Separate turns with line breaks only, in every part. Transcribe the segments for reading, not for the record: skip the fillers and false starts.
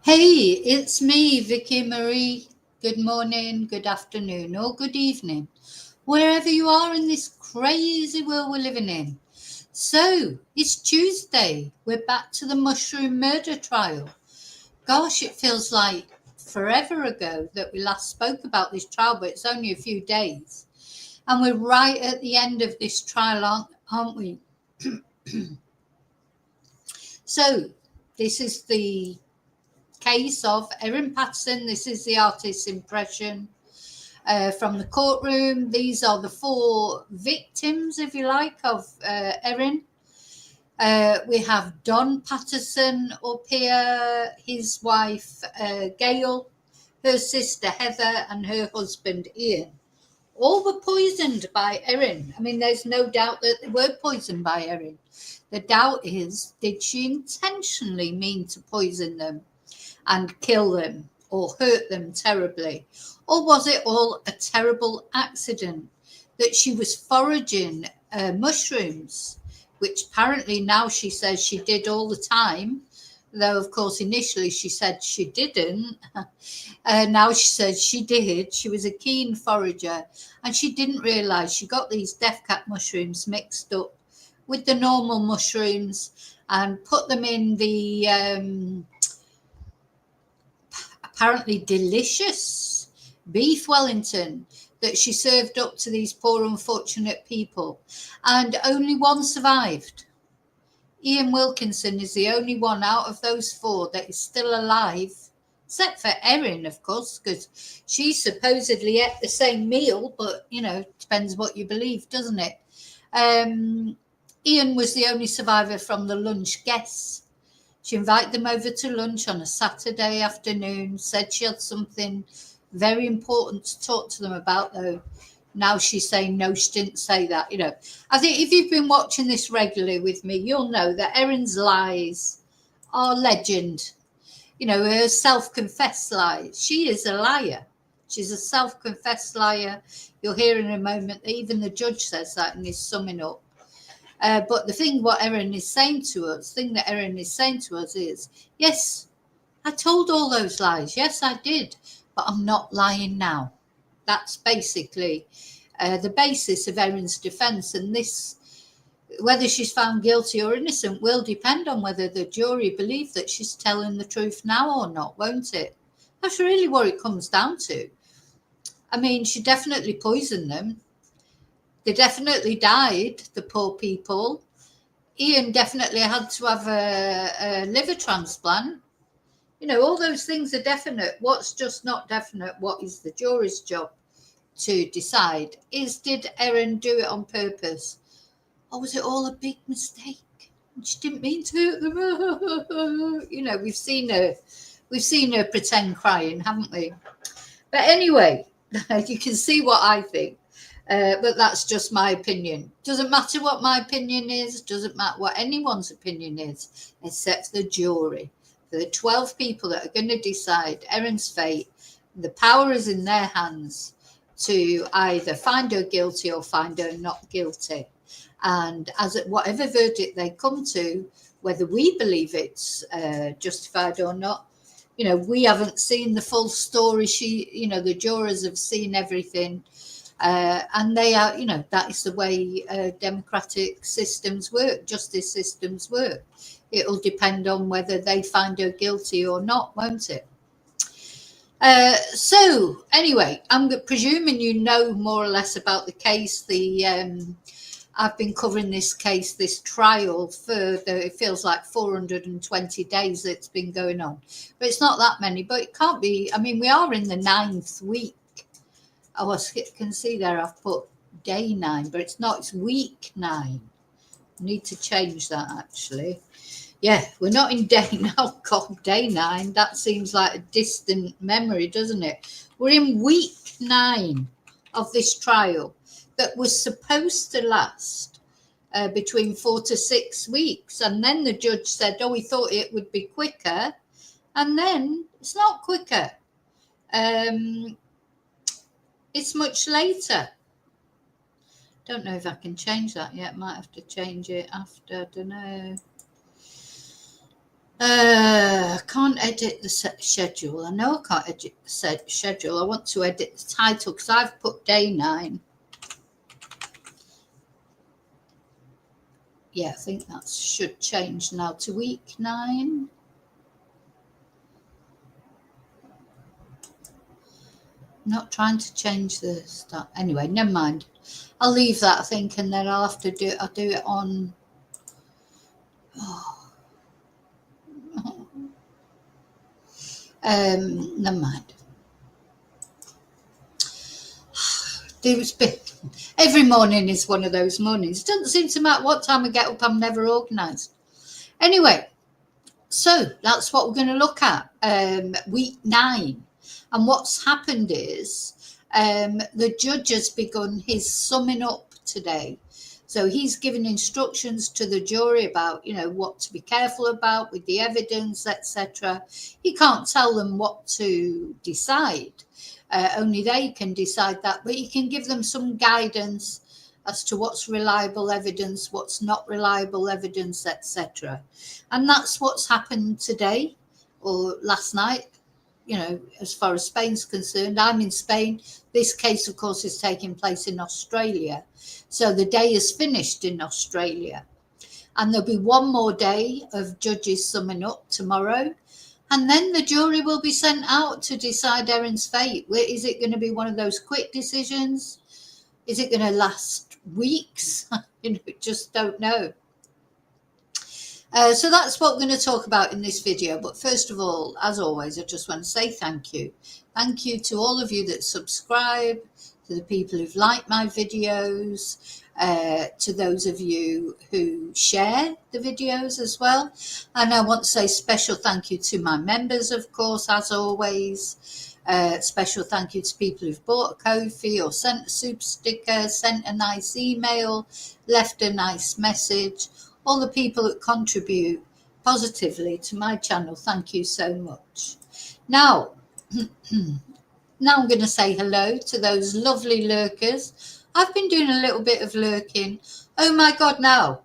Hey, it's me, Vicky Marie. Good morning, good afternoon, or good evening, wherever you are in this crazy world we're living in. So, it's Tuesday. We're back to the mushroom murder trial. Gosh, it feels like forever ago that we last spoke about this trial, but it's only a few days. And we're right at the end of this trial, aren't we? So, this is the case of Erin Patterson. This is the artist's impression from the courtroom. These are the four victims, if you like, of Erin. We have Don Patterson up here, his wife Gail, her sister Heather, and her husband Ian. All were poisoned by Erin. I mean, there's no doubt that they were poisoned by Erin. The doubt is, did she intentionally mean to poison them and kill them or hurt them terribly? Or was it all a terrible accident that she was foraging mushrooms, which apparently now she says she did all the time, though of course initially she said she didn't. Now she says she did. She was a keen forager and she didn't realize she got these death cap mushrooms mixed up with the normal mushrooms and put them in the apparently delicious beef Wellington that she served up to these poor unfortunate people, and only one survived. Ian Wilkinson is the only one out of those four that is still alive, except for Erin, of course, because she supposedly ate the same meal, but depends what you believe, doesn't it? Ian was the only survivor from the lunch guests. She invited them over to lunch on a Saturday afternoon, said she had something very important to talk to them about, though. Now she's saying, no, she didn't say that. I think if you've been watching this regularly with me, you'll know that Erin's lies are legend. Her self-confessed lies. She is a liar. She's a self-confessed liar. You'll hear in a moment that even the judge says that in his summing up. But the thing that Erin is saying to us is, yes, I told all those lies. Yes, I did. But I'm not lying now. That's basically the basis of Erin's defence. And this, whether she's found guilty or innocent, will depend on whether the jury believe that she's telling the truth now or not, won't it? That's really what it comes down to. I mean, she definitely poisoned them. They definitely died, the poor people. Ian definitely had to have a liver transplant. All those things are definite. What's just not definite, what is the jury's job to decide, is did Erin do it on purpose? Or was it all a big mistake? She didn't mean to hurt them. We've seen her pretend crying, haven't we? But anyway, you can see what I think. But that's just my opinion. Doesn't matter what my opinion is, doesn't matter what anyone's opinion is, except the jury. For the 12 people that are going to decide Erin's fate, the power is in their hands to either find her guilty or find her not guilty. And as whatever verdict they come to, whether we believe it's justified or not, we haven't seen the full story. The jurors have seen everything. And they are, that is the way democratic systems work, justice systems work. It'll depend on whether they find her guilty or not, won't it? So anyway, I'm presuming you know more or less about the case. I've been covering this case, this trial, it feels like 420 days it's been going on. But it's not that many, but it can't be. I mean, we are in the 9th week. Oh, I can see there I've put day 9, but it's not, it's week 9. I need to change that, actually. Yeah, we're not in day now. God, day 9. That seems like a distant memory, doesn't it? We're in week 9 of this trial that was supposed to last between 4 to 6 weeks. And then the judge said, oh, we thought it would be quicker. And then it's not quicker. It's much later. Don't know if I can change that yet. Might have to change it after. I don't know. I can't edit the schedule. I know I can't edit the schedule. I want to edit the title because I've put day 9. Yeah, I think that should change now to week 9. I'm not trying to change the start. Anyway, never mind. I'll leave that, I think, and then I'll have to do it. I'll do it on. Oh, never mind. Every morning is one of those mornings. It doesn't seem to matter what time I get up. I'm never organised. Anyway, so that's what we're going to look at. Week 9. And what's happened is the judge has begun his summing up today. So he's given instructions to the jury about, what to be careful about with the evidence, etc. He can't tell them what to decide. Only they can decide that, but he can give them some guidance as to what's reliable evidence, what's not reliable evidence, etc. And that's what's happened today or last night, as far as Spain's concerned. I'm in Spain. This case, of course, is taking place in Australia. So the day is finished in Australia. And there'll be one more day of judges summing up tomorrow. And then the jury will be sent out to decide Erin's fate. Is it going to be one of those quick decisions? Is it going to last weeks? Just don't know. So that's what we're going to talk about in this video. But first of all, as always, I just want to say thank you. Thank you to all of you that subscribe, to the people who've liked my videos, to those of you who share the videos as well. And I want to say special thank you to my members, of course, as always. Special thank you to people who've bought a Ko-fi or sent a super sticker, sent a nice email, left a nice message. All the people that contribute positively to my channel, thank you so much. Now I'm going to say hello to those lovely lurkers. I've been doing a little bit of lurking. Oh my God, now.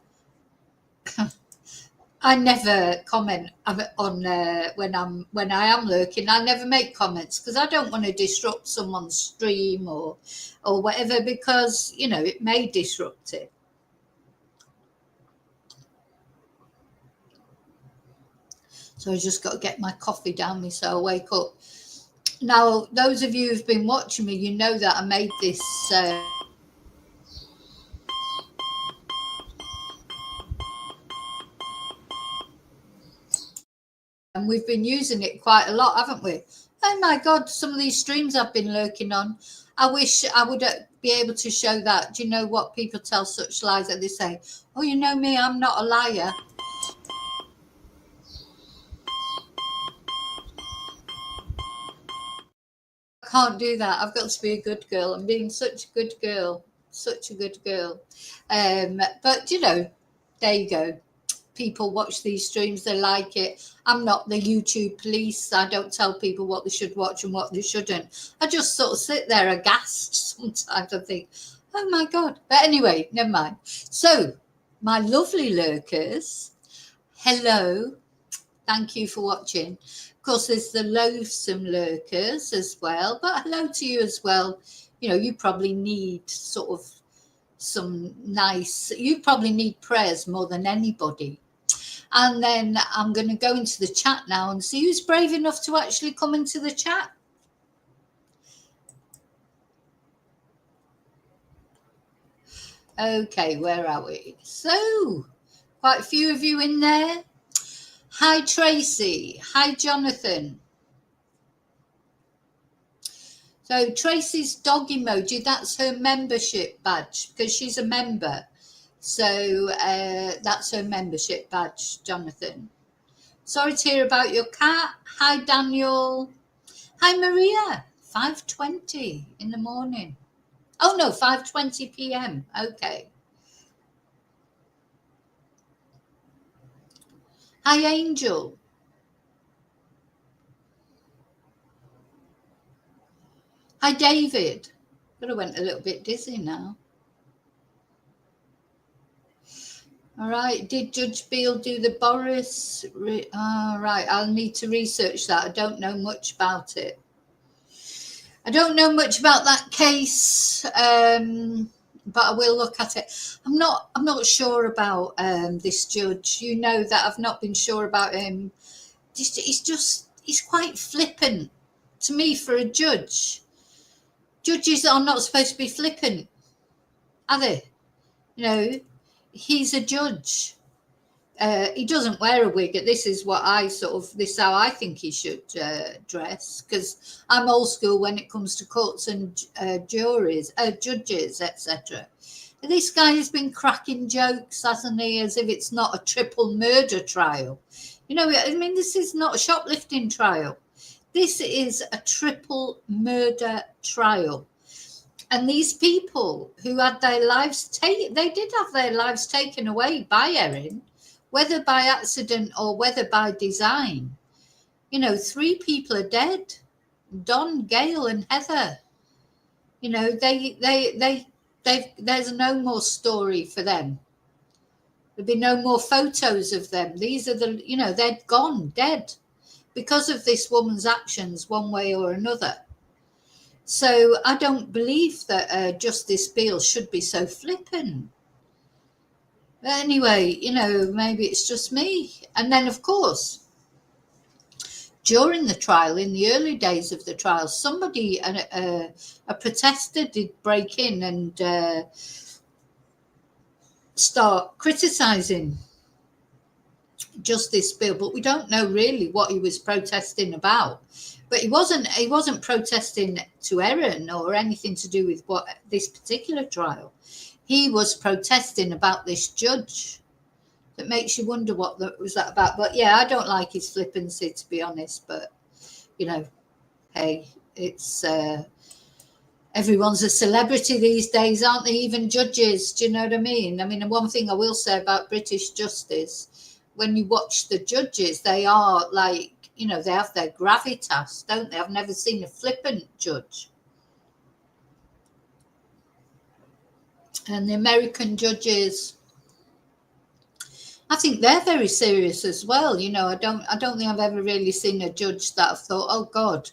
I never comment on when I am lurking. I never make comments because I don't want to disrupt someone's stream or whatever, because it may disrupt it. So I just got to get my coffee down me so I wake up. Now, those of you who've been watching me, you know that I made this. And we've been using it quite a lot, haven't we? Oh my God, some of these streams I've been lurking on. I wish I would be able to show that. Do you know what? People tell such lies that they say, oh, you know me, I'm not a liar. I can't do that. I've got to be a good girl. I'm being such a good girl. Such a good girl. But, there you go. People watch these streams, they like it. I'm not the YouTube police. I don't tell people what they should watch and what they shouldn't. I just sort of sit there aghast sometimes. I think, oh my God. But anyway, never mind. So, my lovely lurkers, hello. Thank you for watching. Of course, there's the loathsome lurkers as well, but hello to you as well. You probably need sort of you probably need prayers more than anybody. And then I'm going to go into the chat now and see who's brave enough to actually come into the chat. Okay, where are we? So, quite a few of you in there. Hi, Tracy. Hi, Jonathan. So, Tracy's dog emoji, that's her membership badge because she's a member. So, that's her membership badge, Jonathan. Sorry to hear about your cat. Hi, Daniel. Hi, Maria. 5:20 in the morning. Oh, no, 5:20 p.m. Okay. Hi, Angel. Hi, David. But I went a little bit dizzy now. All right. Did Judge Beale do the Boris? Right. I'll need to research that. I don't know much about it. I don't know much about that case, but I will look at it. I'm not sure about this judge. You know that I've not been sure about him. He's quite flippant to me for a judge. Judges are not supposed to be flippant, are they? You know, he's a judge. He doesn't wear a wig. This is what this is how I think he should dress, because I'm old school when it comes to courts and judges, etc. This guy has been cracking jokes, hasn't he, as if it's not a triple murder trial. You know, I mean, this is not a shoplifting trial. This is a triple murder trial. And these people who had their lives taken, they did have their lives taken away by Erin, whether by accident or whether by design. You know, 3 people are dead. Don, Gail, and Heather. You know, there's no more story for them. There'll be no more photos of them. These are they're gone, dead, because of this woman's actions one way or another. So I don't believe that Justice Beale should be so flippant. But anyway, maybe it's just me. And then, of course, during the trial, in the early days of the trial, somebody, a protester, did break in and start criticising Justice Beale, but we don't know really what he was protesting about. But he wasn't protesting to Erin or anything to do with what this particular trial. He was protesting about this judge. That makes you wonder what was that about. But yeah, I don't like his flippancy, to be honest. But hey, it's everyone's a celebrity these days, aren't they? Even judges. Do you know what I mean? I mean, and one thing I will say about British justice, when you watch the judges, they are like, they have their gravitas, don't they? I've never seen a flippant judge. And the American judges, I think they're very serious as well. I don't think I've ever really seen a judge that I've thought, oh God.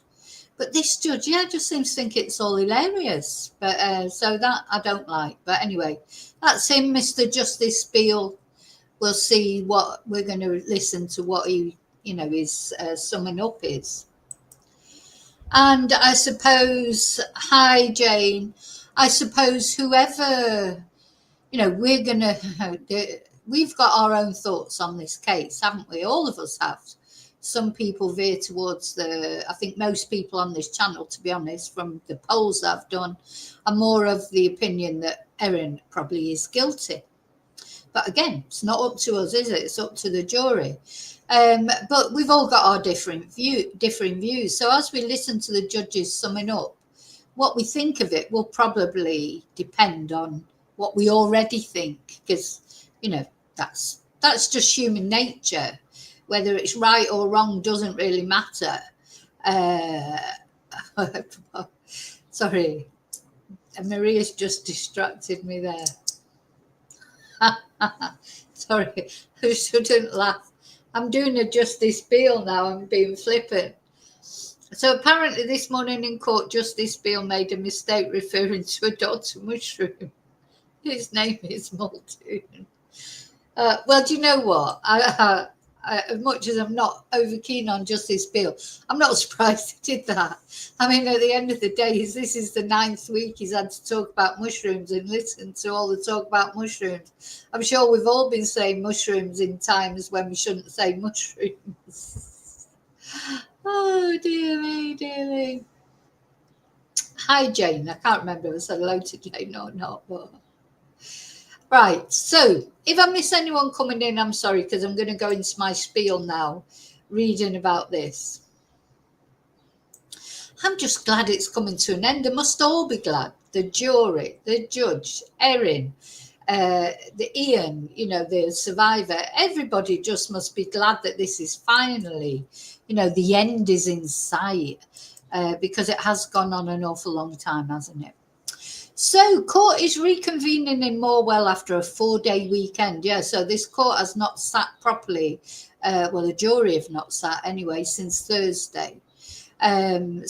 But this judge, just seems to think it's all hilarious. But so that I don't like. But anyway, that's him, Mr. Justice Beale. We'll see what we're going to listen to, what he, his summing up is. And I suppose, hi Jane, I suppose whoever, we're going to, we've got our own thoughts on this case, haven't we? All of us have. Some people veer towards I think most people on this channel, to be honest, from the polls I've done, are more of the opinion that Erin probably is guilty. But again, it's not up to us, is it? It's up to the jury. But we've all got our different views. So as we listen to the judges summing up, what we think of it will probably depend on what we already think, because, that's just human nature. Whether it's right or wrong doesn't really matter. Sorry, Maria's just distracted me there. Sorry, I shouldn't laugh. I'm doing a Justice Beale now. I'm being flippant. So apparently this morning in court, Justice Beale made a mistake referring to a Dr. Mushroom. His name is Muldoon. Well, do you know what? As much as I'm not over keen on Justice Beale, I'm not surprised he did that. I mean, at the end of the day, this is the 9th week he's had to talk about mushrooms and listen to all the talk about mushrooms. I'm sure we've all been saying mushrooms in times when we shouldn't say mushrooms. Oh, dear me, dear me. Hi, Jane. I can't remember if I said hello to Jane or not, but... Right, so if I miss anyone coming in, I'm sorry, because I'm going to go into my spiel now, reading about this. I'm just glad it's coming to an end. They must all be glad. The jury, the judge, Erin, the Ian, the survivor. Everybody just must be glad that this is finally, the end is in sight, because it has gone on an awful long time, hasn't it? So court is reconvening in Morwell after a 4-day weekend. Yeah, so this court has not sat properly. Well, the jury have not sat anyway since Thursday. And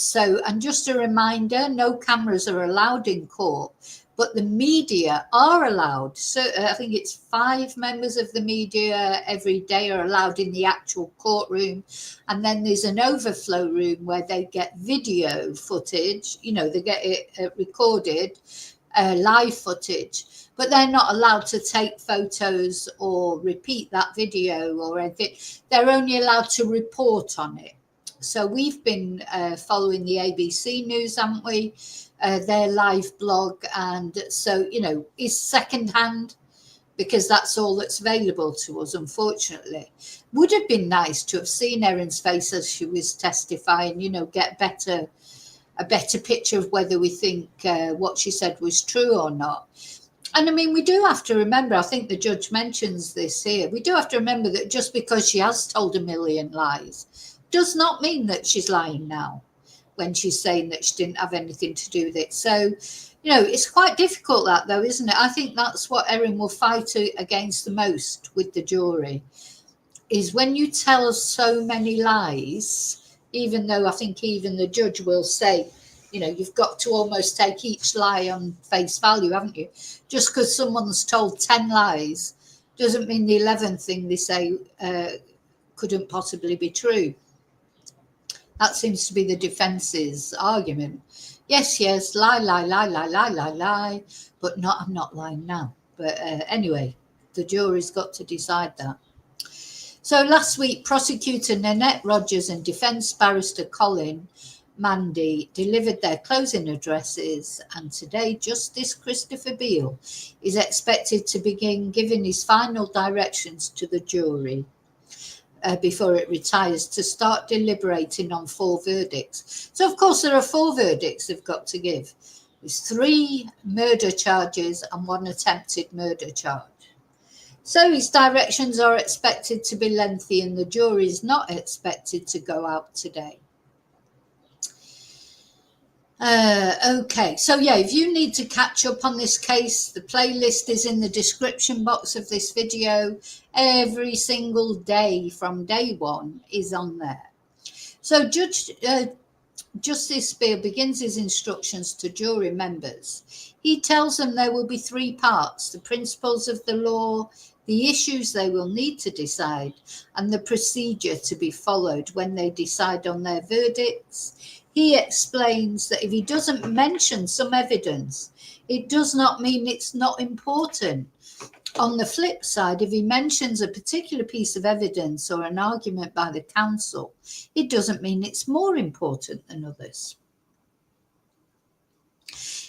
just a reminder, no cameras are allowed in court, but the media are allowed. So I think it's 5 members of the media every day are allowed in the actual courtroom. And then there's an overflow room where they get video footage, they get it recorded, live footage, but they're not allowed to take photos or repeat that video or anything. They're only allowed to report on it. So we've been following the ABC News, haven't we? Their live blog. And so, is secondhand, because that's all that's available to us, unfortunately. Would have been nice to have seen Erin's face as she was testifying, get a better picture of whether we think what she said was true or not. And I mean, we do have to remember, I think the judge mentions this here, we do have to remember that just because she has told a million lies does not mean that she's lying now when she's saying that she didn't have anything to do with it. So, it's quite difficult that though, isn't it? I think that's what Erin will fight against the most with the jury, is when you tell so many lies, even though I think even the judge will say, you've got to almost take each lie on face value, haven't you? Just because someone's told 10 lies doesn't mean the 11th thing they say couldn't possibly be true. That seems to be the defence's argument. Yes, lie, but I'm not lying now. But anyway, the jury's got to decide that. So last week, prosecutor Nanette Rogers and defence barrister Colin Mandy delivered their closing addresses, and today Justice Christopher Beale is expected to begin giving his final directions to the jury before it retires to start deliberating on 4 verdicts. So, of course, there are 4 verdicts they've got to give. There's 3 murder charges and 1 attempted murder charge. So his directions are expected to be lengthy and the jury is not expected to go out today. Okay, so yeah, if you need to catch up on this case, the playlist is in the description box of this video. Every single day from day 1 is on there. So Justice Beale begins his instructions to jury members. He tells them there will be 3 parts: the principles of the law, the issues they will need to decide, and the procedure to be followed when they decide on their verdicts. He explains that if he doesn't mention some evidence, it does not mean it's not important. On the flip side, if he mentions a particular piece of evidence or an argument by the counsel, it doesn't mean it's more important than others.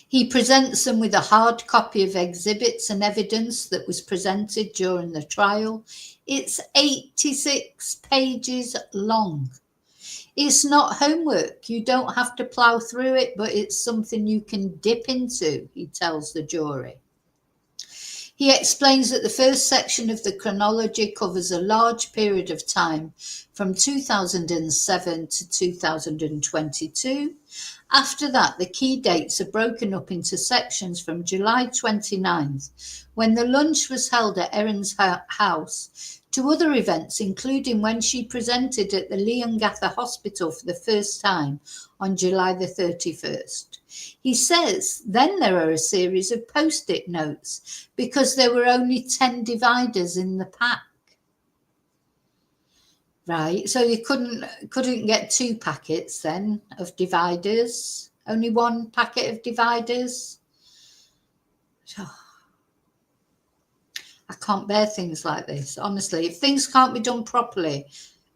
He presents them with a hard copy of exhibits and evidence that was presented during the trial. It's 86 pages long. It's not homework. You don't have to plow through it, but it's something you can dip into, he tells the jury. He explains that the first section of the chronology covers a large period of time from 2007 to 2022. After that, the key dates are broken up into sections from July 29th, when the lunch was held at Erin's house, to other events, including when she presented at the Leongatha Hospital for the first time on July the 31st. He says then there are a series of post-it notes because there were only 10 dividers in the pack. Right, so you couldn't get 2 packets then of dividers, only 1 packet of dividers. Oh, I can't bear things like this, honestly. If things can't be done properly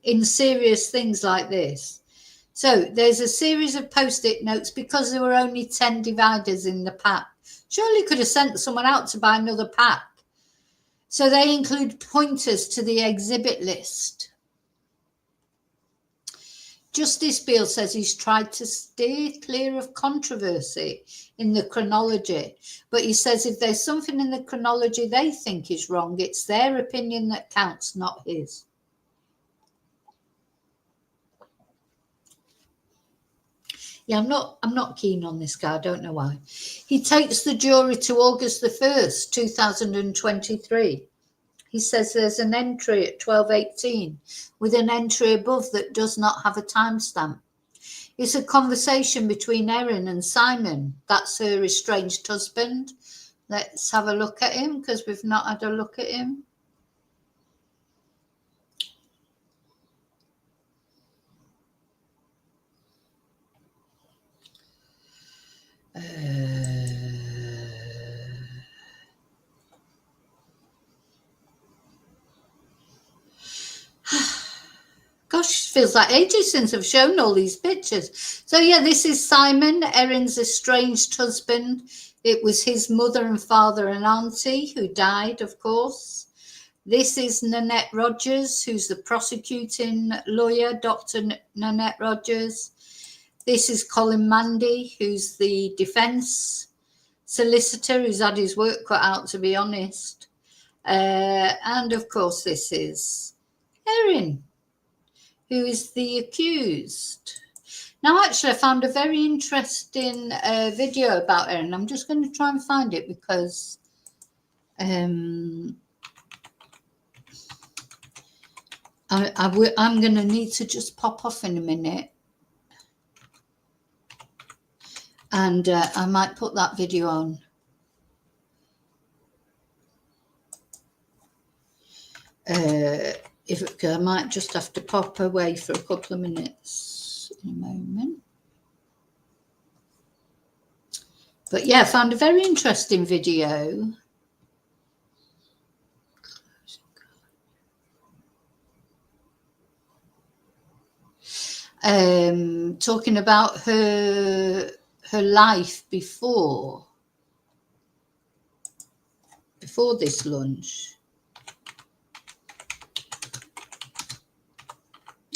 in serious things like this. So there's a series of post-it notes because there were only 10 dividers in the pack. Surely could have sent someone out to buy another pack. So they include pointers to the exhibit list. Justice Beale says he's tried to steer clear of controversy in the chronology, but he says if there's something in the chronology they think is wrong, it's their opinion that counts, not his. Yeah, I'm not keen on this guy. I don't know why. He takes the jury to August the 1st, 2023. He says there's an entry at 12:18 with an entry above that does not have a timestamp. It's a conversation between Erin and Simon. That's her estranged husband. Let's have a look at him because we've not had a look at him. Gosh, feels like ages since I've shown all these pictures. So yeah, this is Simon, Erin's estranged husband. It was his mother and father and auntie who died, of course. This is Nanette Rogers, who's the prosecuting lawyer, Dr. Nanette Rogers. This is Colin Mandy, who's the defence solicitor, who's had his work cut out, to be honest. And of course, this is Erin, who is the accused. Now, actually, I found a very interesting video about Erin. I'm just going to try and find it because I'm going to need to just pop off in a minute. And I might put that video on. I might just have to pop away for a couple of minutes in a moment. But yeah, I found a very interesting video. Talking about her life before this lunch.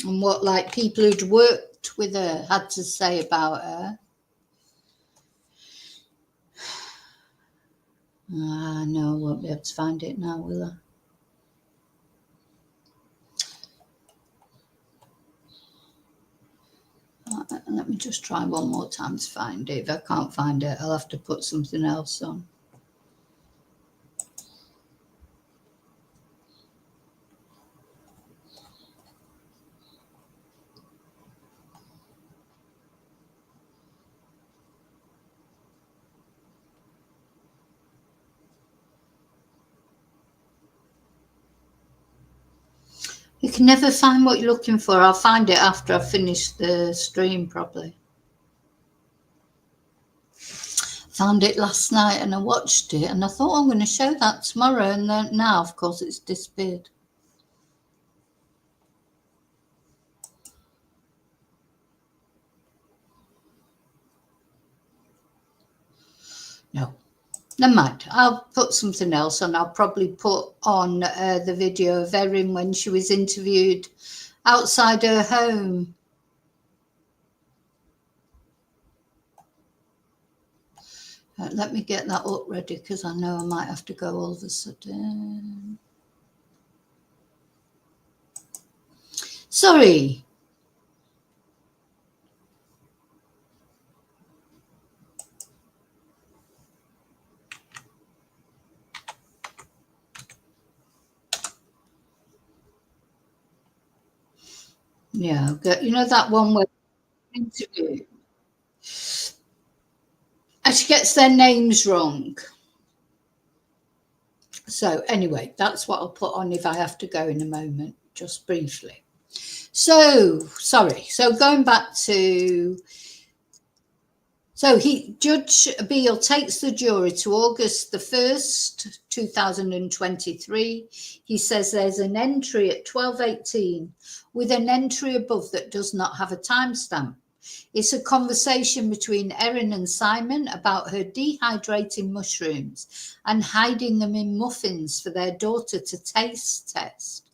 And what like people who'd worked with her had to say about her. No, I won't be able to find it now, will I? Let me just try one more time to find it. If I can't find it, I'll have to put something else on. You can never find what you're looking for. I'll find it after I've finished the stream properly. Found it last night and I watched it and I thought I'm going to show that tomorrow, and then now, of course, it's disappeared. No, never mind. I'll put something else on. I'll probably put on the video of Erin when she was interviewed outside her home. Let me get that up ready because I know I might have to go all of a sudden. Sorry. Yeah, you know that one where interview, and she gets their names wrong. So anyway, that's what I'll put on if I have to go in a moment, just briefly. So sorry. So going back to, Judge Beale takes the jury to August the 1st, 2023. He says there's an entry at 12:18 with an entry above that does not have a timestamp. It's a conversation between Erin and Simon about her dehydrating mushrooms and hiding them in muffins for their daughter to taste test.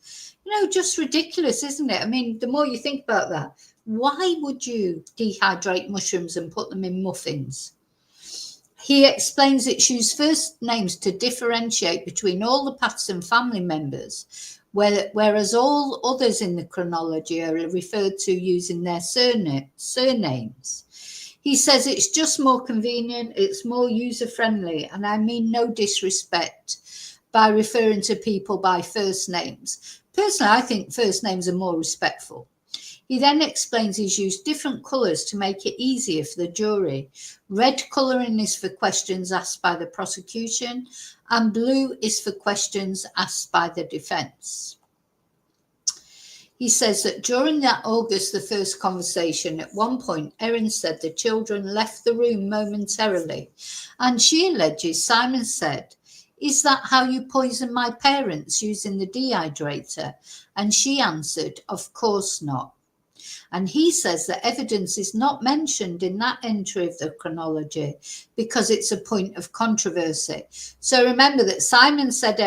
Just ridiculous, isn't it? I mean, the more you think about that, why would you dehydrate mushrooms and put them in muffins? He explains it's used first names to differentiate between all the Patterson family members, whereas all others in the chronology are referred to using their surnames. He says it's just more convenient, it's more user-friendly, and I mean no disrespect by referring to people by first names. Personally, I think first names are more respectful. He then explains he's used different colours to make it easier for the jury. Red colouring is for questions asked by the prosecution, and blue is for questions asked by the defence. He says that during that August the 1st conversation, at one point, Erin said the children left the room momentarily, and she alleges Simon said, "Is that how you poisoned my parents using the dehydrator?" And she answered, "Of course not." And he says that evidence is not mentioned in that entry of the chronology because it's a point of controversy. So remember that Erin said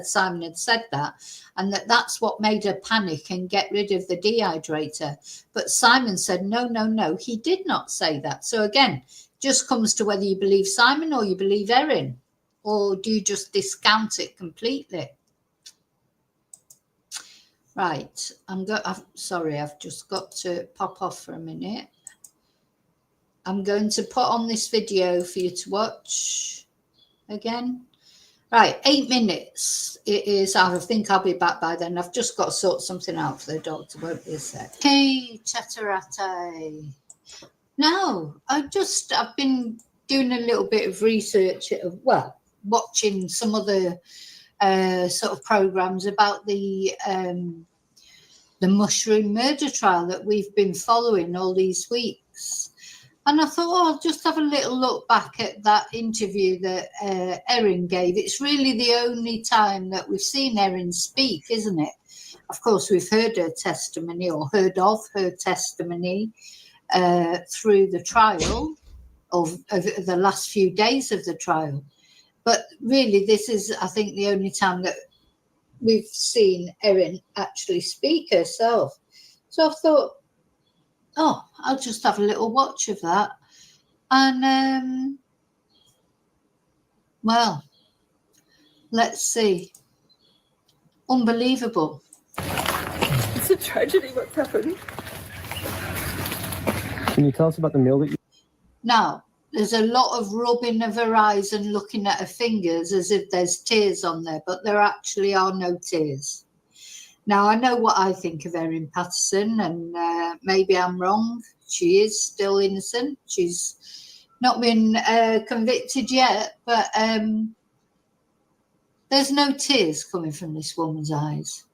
Simon had said that, and that's what made her panic and get rid of the dehydrator. But Simon said, no, he did not say that. So again, just comes to whether you believe Simon or you believe Erin, or do you just discount it completely? Right, sorry, I've just got to pop off for a minute. I'm going to put on this video for you to watch again. Right, 8 minutes. It is, I think I'll be back by then. I've just got to sort something out for the doctor, won't be a sec. Hey, Chatterate. No, I've been doing a little bit of research, watching some other sort of programs about the mushroom murder trial that we've been following all these weeks. And I thought, I'll just have a little look back at that interview that Erin gave. It's really the only time that we've seen Erin speak, isn't it? Of course, we've heard her testimony or heard of her testimony through the trial of the last few days of the trial. But really, this is, I think, the only time that we've seen Erin actually speak herself. So I thought, I'll just have a little watch of that. And, well, let's see. Unbelievable.
It's a tragedy what's happened.
Can you tell us about the meal that you...
Now, there's a lot of rubbing of her eyes and looking at her fingers as if there's tears on there, but there actually are no tears. Now, I know what I think of Erin Patterson, and maybe I'm wrong. She is still innocent. She's not been convicted yet, but there's no tears coming from this woman's eyes.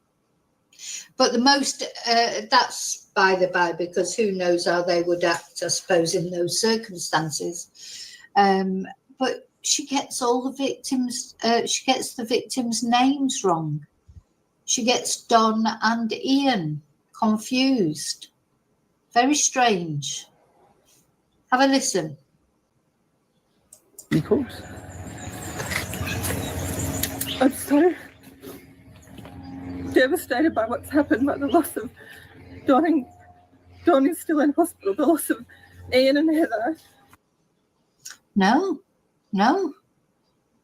But the most, that's by the by, because who knows how they would act, I suppose, in those circumstances. But she gets all the victims, she gets the victims' names wrong. She gets Don and Ian confused. Very strange. Have a listen.
Of course.
I'm so devastated by what's happened, by the loss of Don. Don is still in hospital, the loss of Ian and Heather.
No,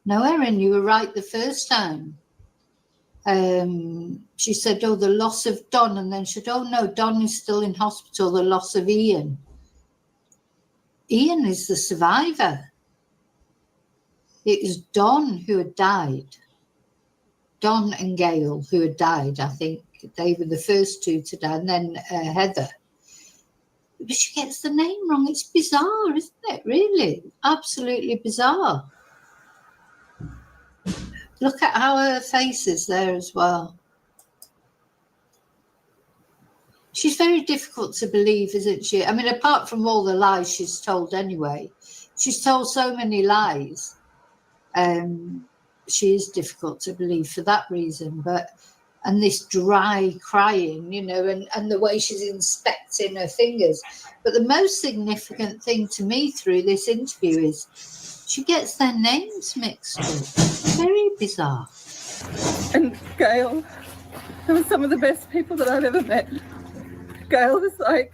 Erin, you were right the first time. She said, the loss of Don, and then she said, no, Don is still in hospital, the loss of Ian. Ian is the survivor. It was Don who had died. Don and Gail who had died. I think they were the first two to die, and then Heather. But she gets the name wrong. It's bizarre, isn't it? Really, absolutely bizarre. Look at how her face is there as well. She's very difficult to believe, isn't she? I mean, apart from all the lies she's told anyway, she's told so many lies. She is difficult to believe for that reason. And this dry crying, and the way she's inspecting her fingers. But the most significant thing to me through this interview is she gets their names mixed up. Very bizarre.
And Gail, they were some of the best people that I've ever met. Gail was like...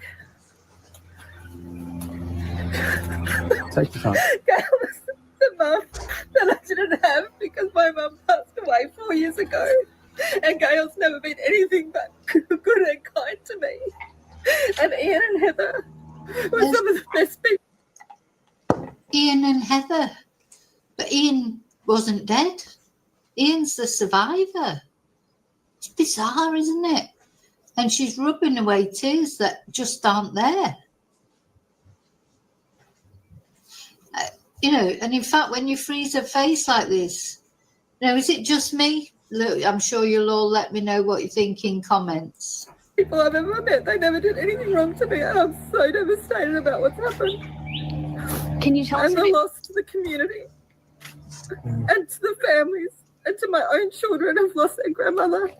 Take your time.
Gail was the mum that I didn't have because my mum passed away 4 years ago. And Gail's never been anything but good and kind to me. And Ian and Heather were
wasn't dead. Ian's the survivor. It's bizarre, isn't it? And she's rubbing away tears that just aren't there. And in fact, when you freeze her face like this, is it just me? Look, I'm sure you'll all let me know what you think in comments.
People I've ever met, they never did anything wrong to me, and I'm so devastated about what's happened.
Can you tell us
and the loss to the community and to the families and to my own children who've lost their grandmother.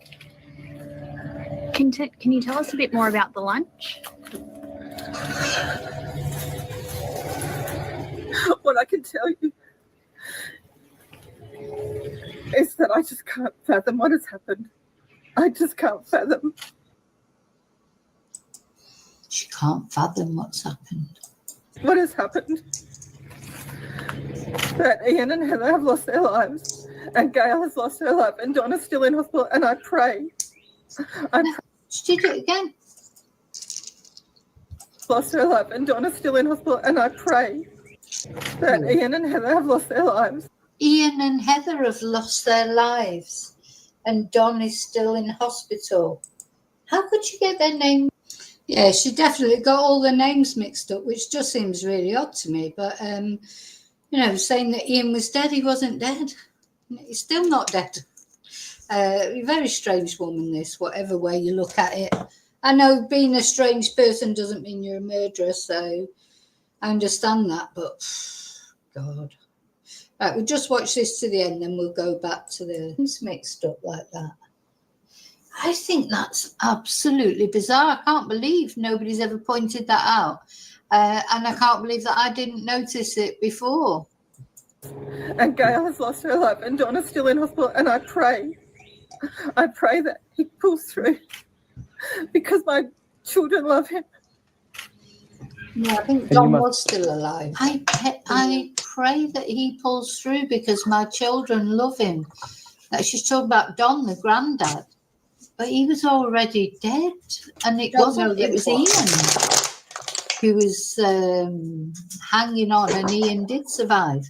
Can you tell us a bit more about the lunch?
What I can tell you is that I just can't fathom what has happened. I just can't fathom.
She can't fathom what's happened.
What has happened? That Ian and Heather have lost their lives, and Gail has lost her life, and Donna's still in hospital, and I pray.
She did it again.
Lost her life, and Donna's still in hospital, and I pray that Ian and Heather have lost their lives.
Ian and Heather have lost their lives, and Don is still in hospital. How could you get their name? Yeah, she definitely got all the names mixed up, which just seems really odd to me. But, saying that Ian was dead, he wasn't dead. He's still not dead. A very strange woman, this, whatever way you look at it. I know being a strange person doesn't mean you're a murderer, so I understand that, but God. Right, we'll just watch this to the end, then we'll go back to the things mixed up like that. I think that's absolutely bizarre. I can't believe nobody's ever pointed that out. And I can't believe that I didn't notice it before.
And Gail has lost her life, and Donna's still in hospital, and I pray that he pulls through because my children love him.
Yeah, I think Don was still alive. I pray that he pulls through because my children love him. She's talking about Don, the granddad, but he was already dead, and it wasn't. It was Ian who was hanging on, and Ian did survive.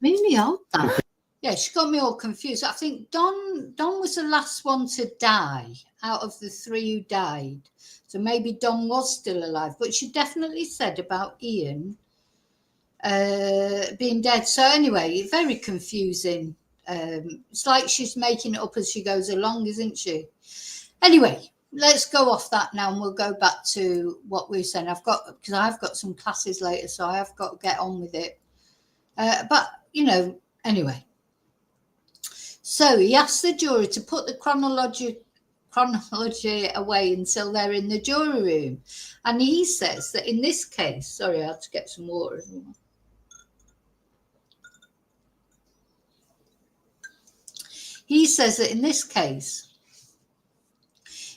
Really odd that. Yeah, she got me all confused. I think Don was the last one to die out of the three who died. So maybe Don was still alive. But she definitely said about Ian being dead. So anyway, very confusing. It's like she's making it up as she goes along, isn't she? Anyway, let's go off that now and we'll go back to what we were saying. I've got some classes later, so I have got to get on with it. But, anyway. So he asked the jury to put the chronology away until they're in the jury room. And he says that in this case, sorry, I had to get some water as well. He says that in this case,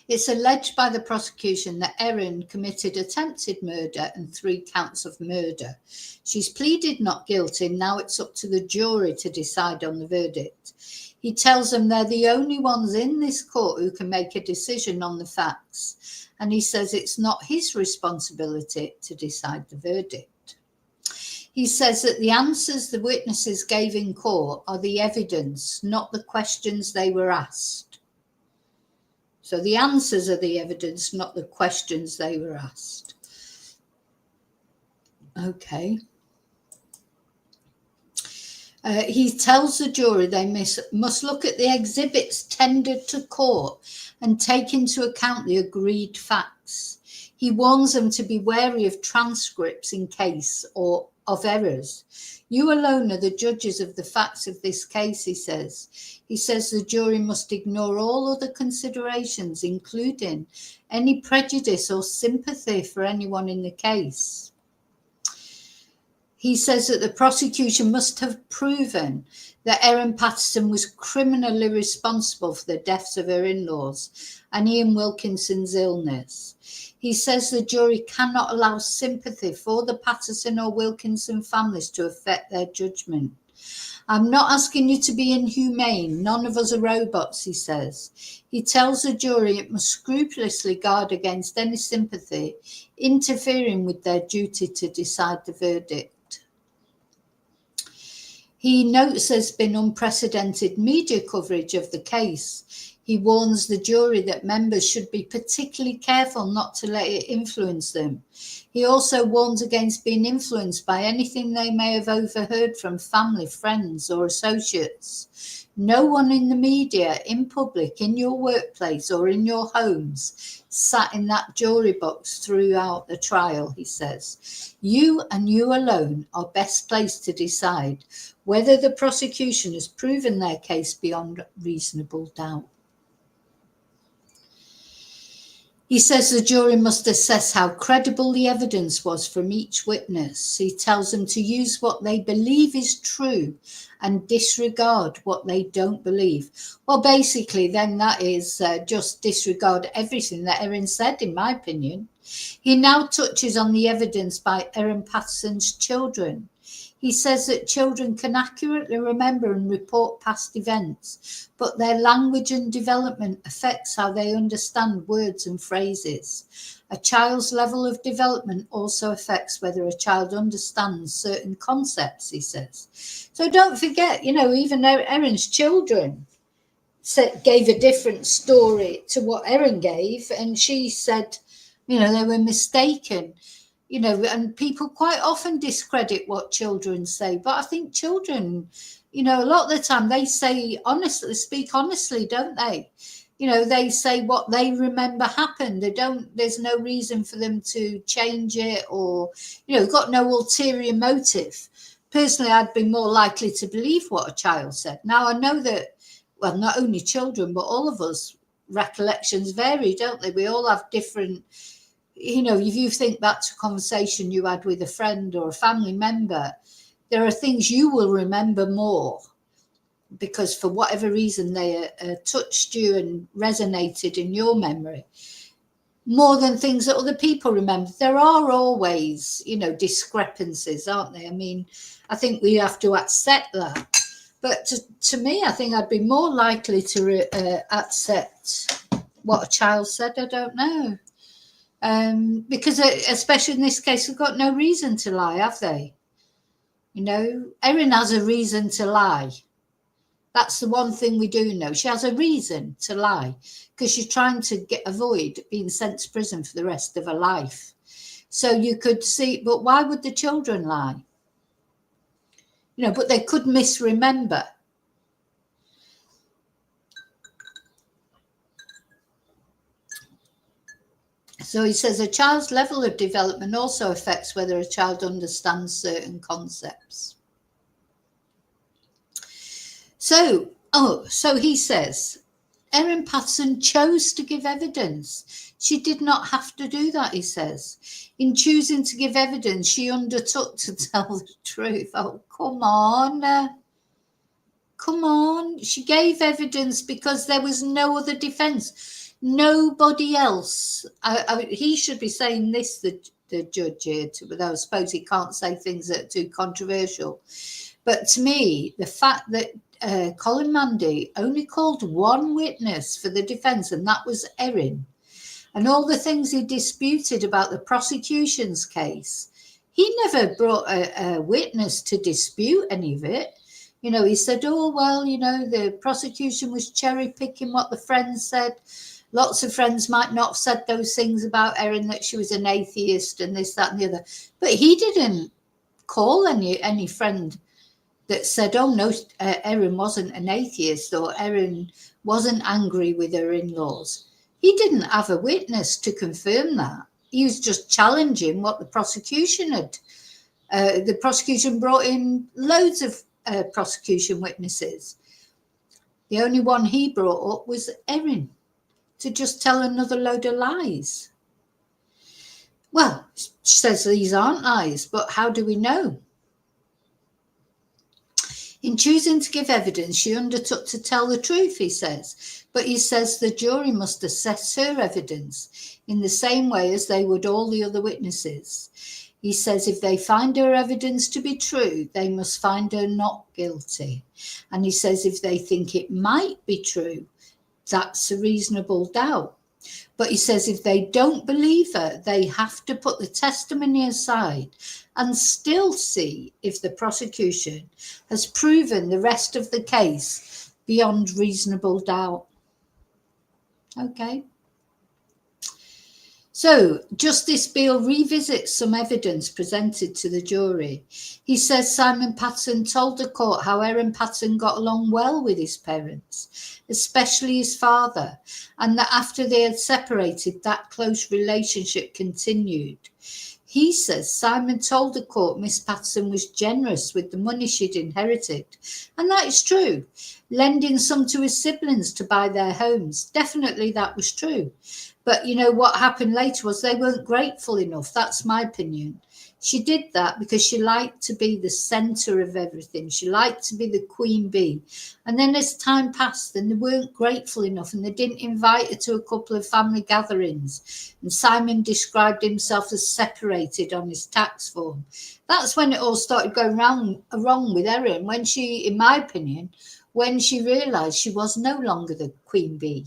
it's alleged by the prosecution that Erin committed attempted murder and 3 counts of murder. She's pleaded not guilty. Now it's up to the jury to decide on the verdict. He tells them they're the only ones in this court who can make a decision on the facts. And he says it's not his responsibility to decide the verdict. He says that the answers the witnesses gave in court are the evidence, not the questions they were asked. So the answers are the evidence, not the questions they were asked. Okay. He tells the jury they must look at the exhibits tendered to court and take into account the agreed facts. He warns them to be wary of transcripts in case or of errors. You alone are the judges of the facts of this case, he says. He says the jury must ignore all other considerations, including any prejudice or sympathy for anyone in the case. He says that the prosecution must have proven that Erin Patterson was criminally responsible for the deaths of her in-laws and Ian Wilkinson's illness. He says the jury cannot allow sympathy for the Patterson or Wilkinson families to affect their judgment. I'm not asking you to be inhumane. None of us are robots, he says. He tells the jury it must scrupulously guard against any sympathy interfering with their duty to decide the verdict. He notes there's been unprecedented media coverage of the case. He warns the jury that members should be particularly careful not to let it influence them. He also warns against being influenced by anything they may have overheard from family, friends, or associates. No one in the media, in public, in your workplace, or in your homes sat in that jury box throughout the trial, he says. You and you alone are best placed to decide whether the prosecution has proven their case beyond reasonable doubt. He says the jury must assess how credible the evidence was from each witness. He tells them to use what they believe is true and disregard what they don't believe. Well, basically, then that is just disregard everything that Erin said, in my opinion. He now touches on the evidence by Erin Patterson's children. He says that children can accurately remember and report past events, but their language and development affects how they understand words and phrases. A child's level of development also affects whether a child understands certain concepts, he says. So don't forget, even Erin's children gave a different story to what Erin gave, and she said, they were mistaken. And people quite often discredit what children say. But I think children, a lot of the time they say honestly, speak honestly, don't they? They say what they remember happened. There's no reason for them to change it or, got no ulterior motive. Personally, I'd be more likely to believe what a child said. Now, I know that, well, not only children, but all of us, recollections vary, don't they? We all have different. If you think back to a conversation you had with a friend or a family member, there are things you will remember more because for whatever reason they touched you and resonated in your memory more than things that other people remember. There are always, discrepancies, aren't there? I mean, I think we have to accept that. But to me, I think I'd be more likely to accept what a child said. I don't know. Because especially in this case, we've got no reason to lie, have they? Erin has a reason to lie. That's the one thing we do know. She has a reason to lie because she's trying to avoid being sent to prison for the rest of her life. So you could see, but why would the children lie? But they could misremember. So he says a child's level of development also affects whether a child understands certain concepts. So he says, Erin Patterson chose to give evidence. She did not have to do that, he says. In choosing to give evidence, she undertook to tell the truth. Oh, come on. Come on. She gave evidence because there was no other defense. Nobody else. He should be saying this, the judge here, but I suppose he can't say things that are too controversial. But to me, the fact that Colin Mandy only called one witness for the defence, and that was Erin, and all the things he disputed about the prosecution's case, he never brought a witness to dispute any of it. He said, oh, well, the prosecution was cherry picking what the friends said. Lots of friends might not have said those things about Erin, that she was an atheist and this, that, and the other. But he didn't call any friend that said, oh, no, Erin wasn't an atheist or Erin wasn't angry with her in-laws. He didn't have a witness to confirm that. He was just challenging what the prosecution had. The prosecution brought in loads of prosecution witnesses. The only one he brought up was Erin, to just tell another load of lies. Well, she says these aren't lies, but how do we know? In choosing to give evidence, she undertook to tell the truth, he says. But he says the jury must assess her evidence in the same way as they would all the other witnesses. He says if they find her evidence to be true, they must find her not guilty. And he says if they think it might be true, that's a reasonable doubt. But he says if they don't believe her, they have to put the testimony aside and still see if the prosecution has proven the rest of the case beyond reasonable doubt. Okay. So, Justice Beale revisits some evidence presented to the jury. He says Simon Patterson told the court how Erin Patterson got along well with his parents, especially his father, and that after they had separated, that close relationship continued. He says Simon told the court Miss Patterson was generous with the money she'd inherited, and that is true. Lending some to his siblings to buy their homes, definitely that was true. But you know what happened later was they weren't grateful enough. That's my opinion. She did that because she liked to be the center of everything. She liked to be the queen bee. And then as time passed, then they weren't grateful enough and they didn't invite her to a couple of family gatherings. And Simon described himself as separated on his tax form. That's when it all started going wrong with Erin, when she, in my opinion, when she realized she was no longer the queen bee.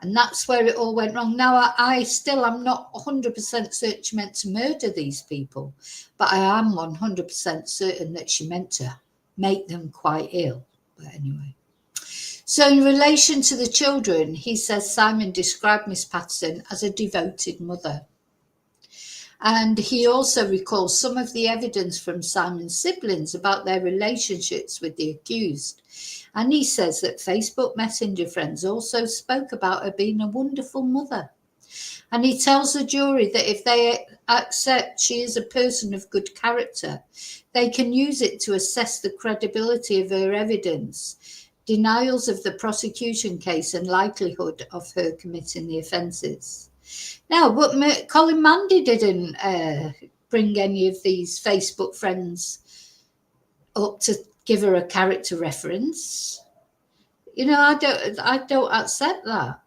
And that's where it all went wrong. Now, I still am not 100% certain she meant to murder these people, but I am 100% certain that she meant to make them quite ill. But anyway. So in relation to the children, he says Simon described Miss Patterson as a devoted mother. And he also recalls some of the evidence from Simon's siblings about their relationships with the accused. And he says that Facebook Messenger friends also spoke about her being a wonderful mother. And he tells the jury that if they accept she is a person of good character, they can use it to assess the credibility of her evidence, denials of the prosecution case, and likelihood of her committing the offences. Now, but Colin Mandy didn't bring any of these Facebook friends up to give her a character reference. You know, I don't accept that.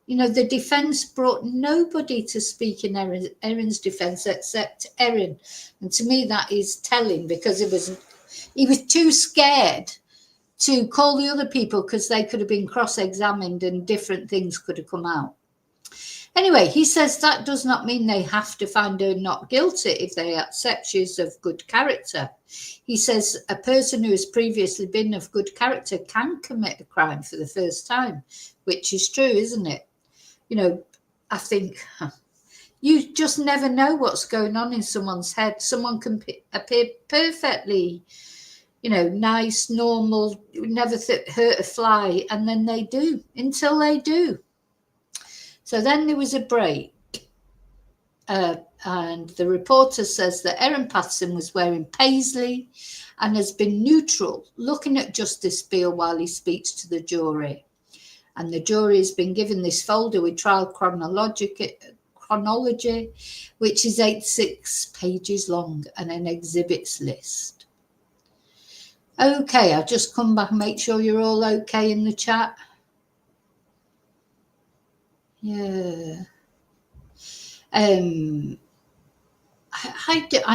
You know, the defence brought nobody to speak in Erin's defence except Erin. And to me, that is telling, because he was too scared to call the other people because they could have been cross-examined and different things could have come out. Anyway, he says that does not mean they have to find her not guilty if they accept she's of good character. He says a person who has previously been of good character can commit a crime for the first time, which is true, isn't it? You know, I think you just never know what's going on in someone's head. Someone can appear perfectly, you know, nice, normal, never hurt a fly, and then they do, until they do. So then there was a break, and the reporter says that Erin Patterson was wearing paisley and has been neutral, looking at Justice Beale while he speaks to the jury. And the jury has been given this folder with trial chronology, which is 86 pages long, and an exhibits list. Okay, I'll just come back and make sure you're all okay in the chat. Yeah. I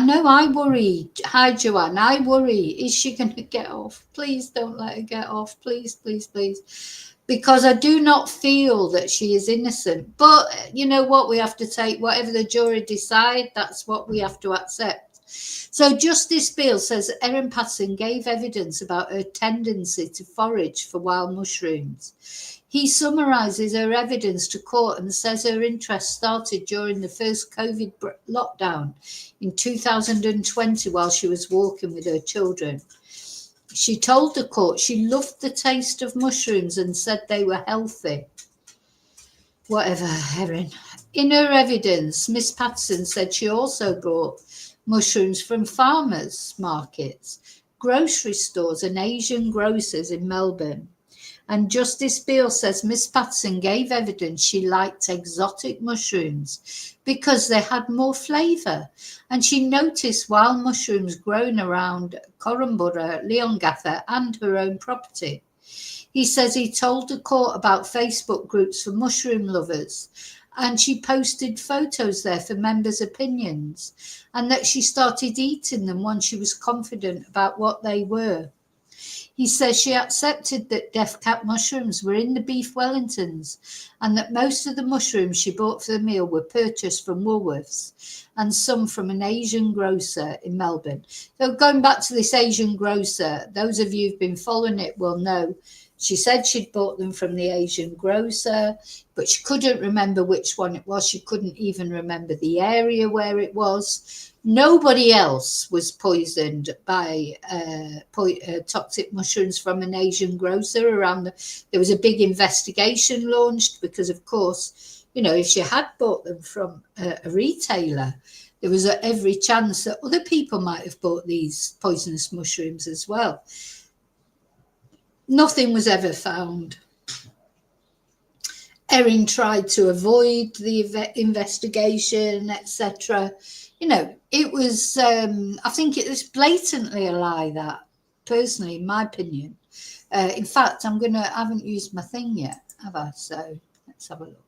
know I worry. Hi, Joanne. I worry. Is she going to get off? Please don't let her get off. Please, please, please. Because I do not feel that she is innocent. But you know what? We have to take whatever the jury decide. That's what we have to accept. So Justice Beale says Erin Patterson gave evidence about her tendency to forage for wild mushrooms. He summarises her evidence to court and says her interest started during the first COVID lockdown in 2020 while she was walking with her children. She told the court she loved the taste of mushrooms and said they were healthy. Whatever, Erin. In her evidence, Miss Patterson said she also bought mushrooms from farmers' markets, grocery stores and Asian grocers in Melbourne. And Justice Beale says Miss Patterson gave evidence she liked exotic mushrooms because they had more flavour. And she noticed wild mushrooms grown around Korumburra, Leongatha and her own property. He says he told the court about Facebook groups for mushroom lovers, and she posted photos there for members' opinions, and that she started eating them once she was confident about what they were. He says she accepted that death cap mushrooms were in the beef Wellingtons and that most of the mushrooms she bought for the meal were purchased from Woolworths and some from an Asian grocer in Melbourne. So going back to this Asian grocer, those of you who've been following it will know she said she'd bought them from the Asian grocer, but she couldn't remember which one it was. She couldn't even remember the area where it was. Nobody else was poisoned by toxic mushrooms from an Asian grocer around. There was a big investigation launched because, of course, you know, if she had bought them from a retailer, there was every chance that other people might have bought these poisonous mushrooms as well. Nothing was ever found. Erin tried to avoid the investigation, etc. You know, it was, I think it was blatantly a lie, that, personally, in my opinion. In fact, I haven't used my thing yet, have I? So let's have a look.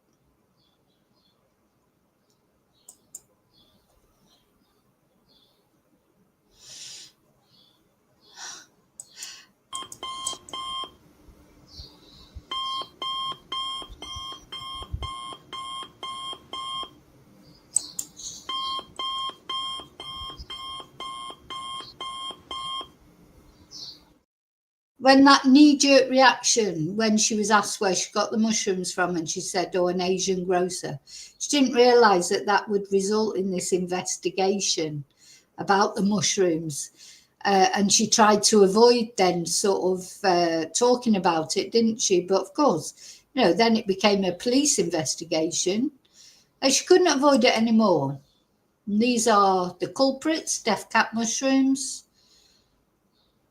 When that knee-jerk reaction, when she was asked where she got the mushrooms from, and she said, oh, an Asian grocer, she didn't realise that that would result in this investigation about the mushrooms. And she tried to avoid then sort of talking about it, didn't she? But of course, you know, then it became a police investigation. And she couldn't avoid it anymore. And these are the culprits, death cap mushrooms,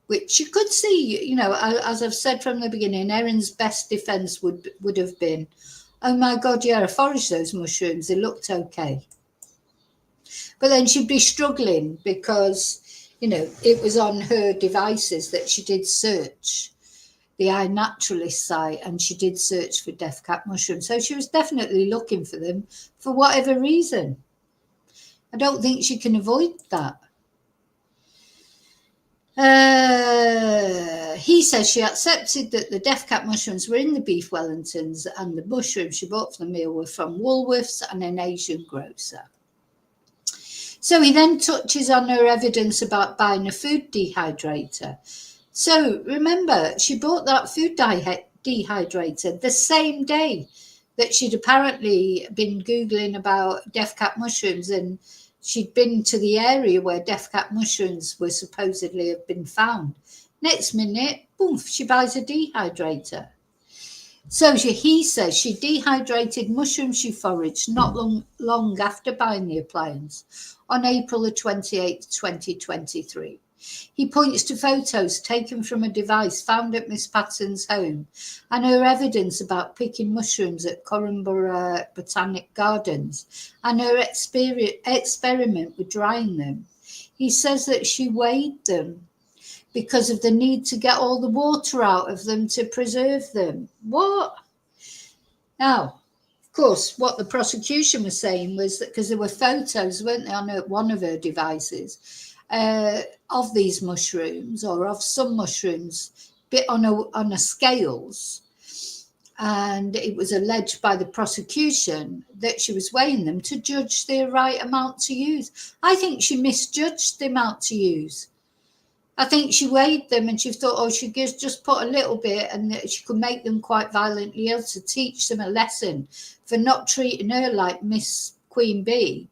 which you could see, you know, as I've said from the beginning, Erin's best defence would have been, oh my God, yeah, I foraged those mushrooms, they looked okay. But then she'd be struggling because, you know, it was on her devices that she did search, the iNaturalist site, and she did search for death cap mushrooms. So she was definitely looking for them for whatever reason. I don't think she can avoid that. He says she accepted that the death cap mushrooms were in the beef Wellingtons and the mushrooms she bought for the meal were from Woolworths and an Asian grocer. So he then touches on her evidence about buying a food dehydrator. So remember, she bought that food dehydrator the same day that she'd apparently been Googling about death cap mushrooms, and she'd been to the area where death cap mushrooms were supposedly have been found. Next minute, boom, she buys a dehydrator. So he says she dehydrated mushrooms she foraged not long after buying the appliance on April the 28th, 2023. He points to photos taken from a device found at Miss Patterson's home and her evidence about picking mushrooms at Corumburra Botanic Gardens and her experiment with drying them. He says that she weighed them because of the need to get all the water out of them to preserve them. What? Now, of course, what the prosecution was saying was that because there were photos, weren't there, on one of her devices, of these mushrooms, or of some mushrooms, bit on a scales, and it was alleged by the prosecution that she was weighing them to judge the right amount to use. I think she misjudged the amount to use. I think she weighed them and she thought, oh, she could just put a little bit, and that she could make them quite violently ill to teach them a lesson for not treating her like Miss Queen Bee.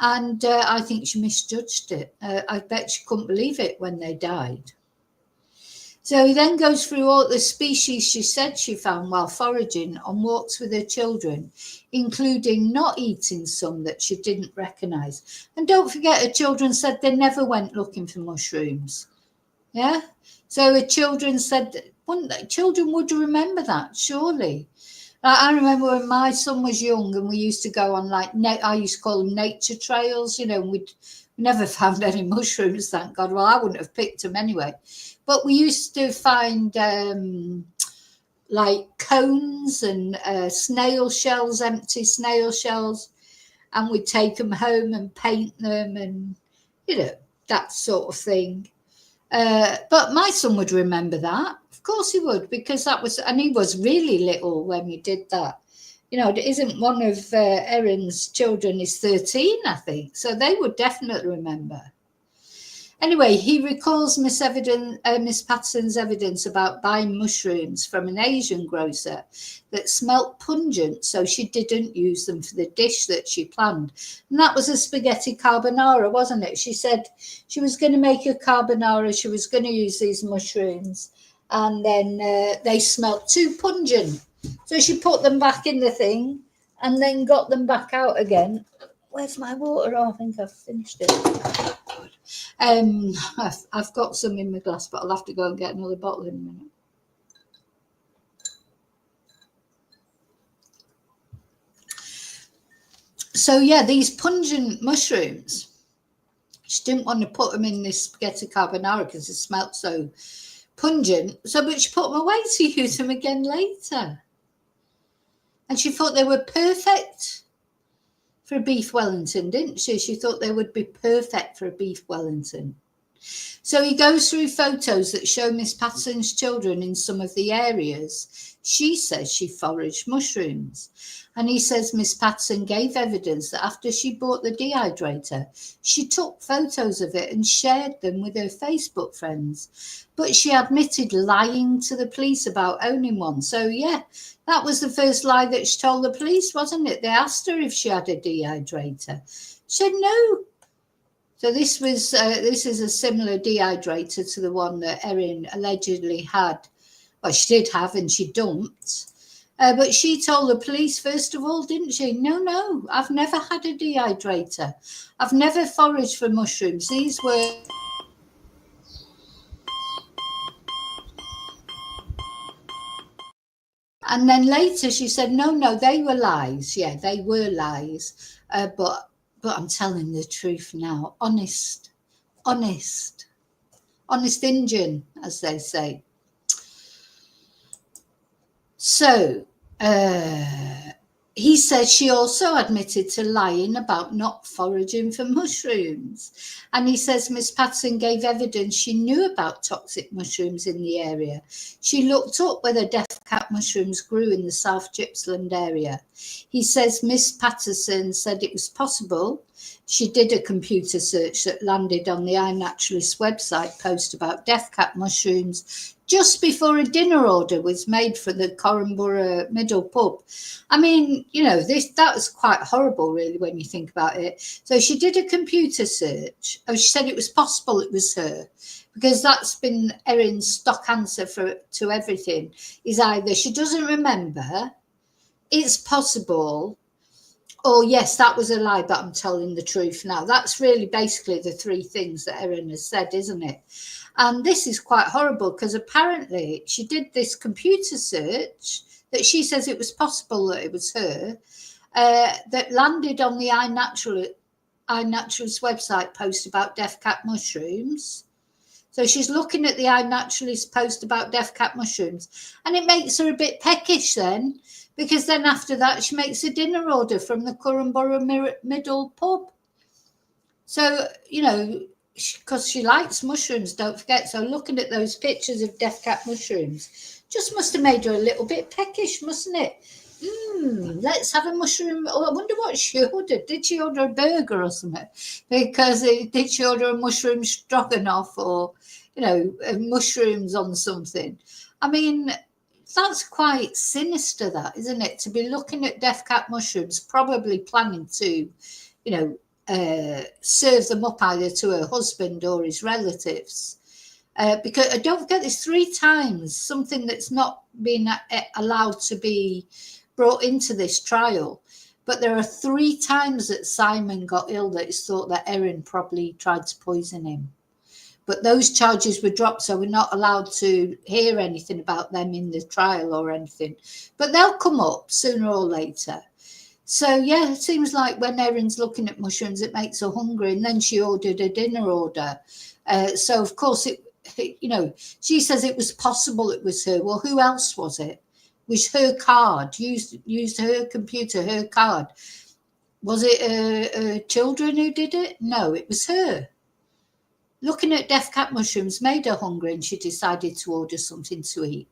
And I think she misjudged it. I bet she couldn't believe it when they died. So he then goes through all the species she said she found while foraging on walks with her children, including not eating some that she didn't recognise. And don't forget, her children said they never went looking for mushrooms. Yeah? So her children said, children would remember that, surely. I remember when my son was young and we used to go on, like, I used to call them nature trails, you know, and we never found any mushrooms, thank God. Well, I wouldn't have picked them anyway. But we used to find like cones and snail shells, empty snail shells, and we'd take them home and paint them and, you know, that sort of thing. But my son would remember that. Of course he would, because that was, and he was really little when we did that. You know, it isn't one of Erin's children is 13, I think. So they would definitely remember. Anyway, he recalls Miss Patterson's evidence about buying mushrooms from an Asian grocer that smelt pungent, so she didn't use them for the dish that she planned. And that was a spaghetti carbonara, wasn't it? She said she was going to make a carbonara, she was going to use these mushrooms, and then they smelt too pungent. So she put them back in the thing and then got them back out again. Where's my water? Oh, I think I've finished it. I've got some in my glass, but I'll have to go and get another bottle in a minute. So yeah, these pungent mushrooms, she didn't want to put them in this spaghetti carbonara because it smelt so pungent. But she put them away to use them again later. And she thought they were perfect for a beef Wellington, didn't she? She thought they would be perfect for a beef Wellington. So he goes through photos that show Miss Patterson's children in some of the areas she says she foraged mushrooms. And he says Miss Patterson gave evidence that after she bought the dehydrator, she took photos of it and shared them with her Facebook friends. But she admitted lying to the police about owning one. So yeah, that was the first lie that she told the police, wasn't it? They asked her if she had a dehydrator. She said no. So this is a similar dehydrator to the one that Erin allegedly had. Well, she did have and she dumped. But she told the police, first of all, didn't she? No, I've never had a dehydrator. I've never foraged for mushrooms. These were... And then later she said, no, they were lies. Yeah, they were lies. But I'm telling the truth now. Honest Indian, as they say. So he said she also admitted to lying about not foraging for mushrooms. And he says Miss Patterson gave evidence she knew about toxic mushrooms in the area. She looked up whether death cap mushrooms grew in the South Gippsland area. He says Miss Patterson said it was possible. She did a computer search that landed on the iNaturalist website post about death cap mushrooms just before a dinner order was made for the Corranborough Middle Pub. I mean, you know, that was quite horrible, really, when you think about it. So she did a computer search. Oh, she said it was possible it was her, because that's been Erin's stock answer to everything, is either she doesn't remember, it's possible, or yes, that was a lie, but I'm telling the truth now. That's really basically the three things that Erin has said, isn't it? And this is quite horrible because apparently she did this computer search that she says it was possible that it was her, that landed on the iNaturalist website post about death cap mushrooms. So she's looking at the iNaturalist post about death cap mushrooms, and it makes her a bit peckish then, because then after that she makes a dinner order from the Corranborough Middle Pub. So, you know, because she likes mushrooms, don't forget. So looking at those pictures of death cap mushrooms just must have made her a little bit peckish, mustn't it? Let's have a mushroom. Oh, I wonder what she ordered. Did she order a burger or something? Because did she order a mushroom stroganoff or, you know, mushrooms on something? I mean, that's quite sinister, that, isn't it? To be looking at death cap mushrooms, probably planning to, you know, serve them up either to her husband or his relatives. Because I don't forget, this 3 times, something that's not been allowed to be brought into this trial. But there are 3 times that Simon got ill that it's thought that Erin probably tried to poison him. But those charges were dropped, so we're not allowed to hear anything about them in the trial or anything. But they'll come up sooner or later. So, yeah, it seems like when Erin's looking at mushrooms, it makes her hungry. And then she ordered a dinner order. So, of course, you know, she says it was possible it was her. Well, who else was it? It was her card, used her computer, her card. Was it her children who did it? No, it was her. Looking at death cap mushrooms made her hungry and she decided to order something to eat.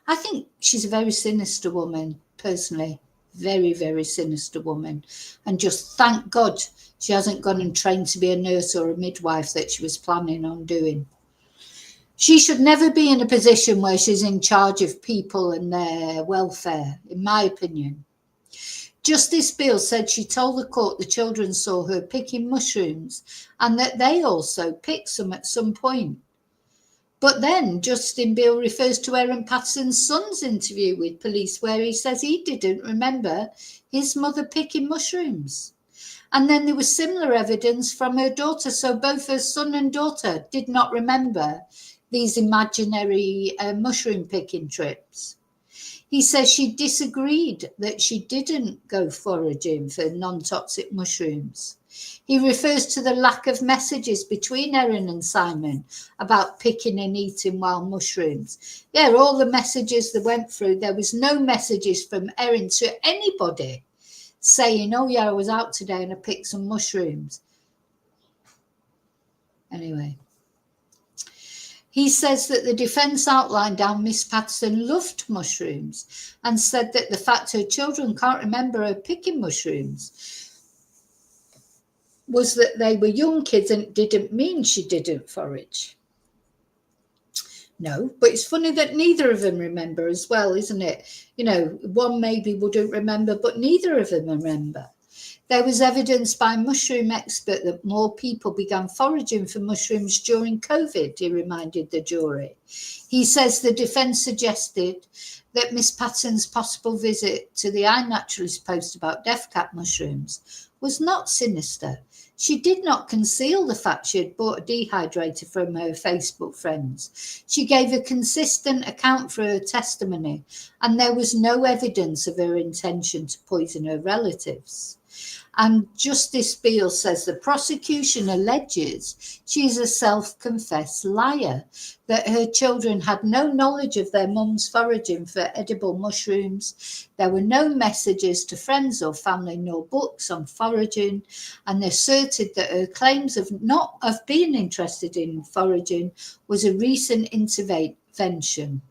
I think she's a very sinister woman, personally. Very, very sinister woman. And just thank God she hasn't gone and trained to be a nurse or a midwife that she was planning on doing. She should never be in a position where she's in charge of people and their welfare, in my opinion. Justice Beale said she told the court the children saw her picking mushrooms and that they also picked some at some point. But then Justin Beale refers to Erin Patterson's son's interview with police where he says he didn't remember his mother picking mushrooms. And then there was similar evidence from her daughter. So both her son and daughter did not remember these imaginary mushroom picking trips. He says she disagreed that she didn't go foraging for non-toxic mushrooms. He refers to the lack of messages between Erin and Simon about picking and eating wild mushrooms. Yeah, all the messages that went through, there was no messages from Erin to anybody saying, oh yeah, I was out today and I picked some mushrooms. Anyway. He says that the defence outlined how Miss Patterson loved mushrooms and said that the fact her children can't remember her picking mushrooms was that they were young kids and it didn't mean she didn't forage. No, but it's funny that neither of them remember as well, isn't it? You know, one maybe wouldn't remember, but neither of them remember. There was evidence by a mushroom expert that more people began foraging for mushrooms during COVID, he reminded the jury. He says the defence suggested that Miss Patterson's possible visit to the iNaturalist post about death cap mushrooms was not sinister. She did not conceal the fact she had bought a dehydrator from her Facebook friends. She gave a consistent account for her testimony, and there was no evidence of her intention to poison her relatives. And Justice Beale says the prosecution alleges she is a self-confessed liar, that her children had no knowledge of their mum's foraging for edible mushrooms. There were no messages to friends or family nor books on foraging, and asserted that her claims of being interested in foraging was a recent intervention.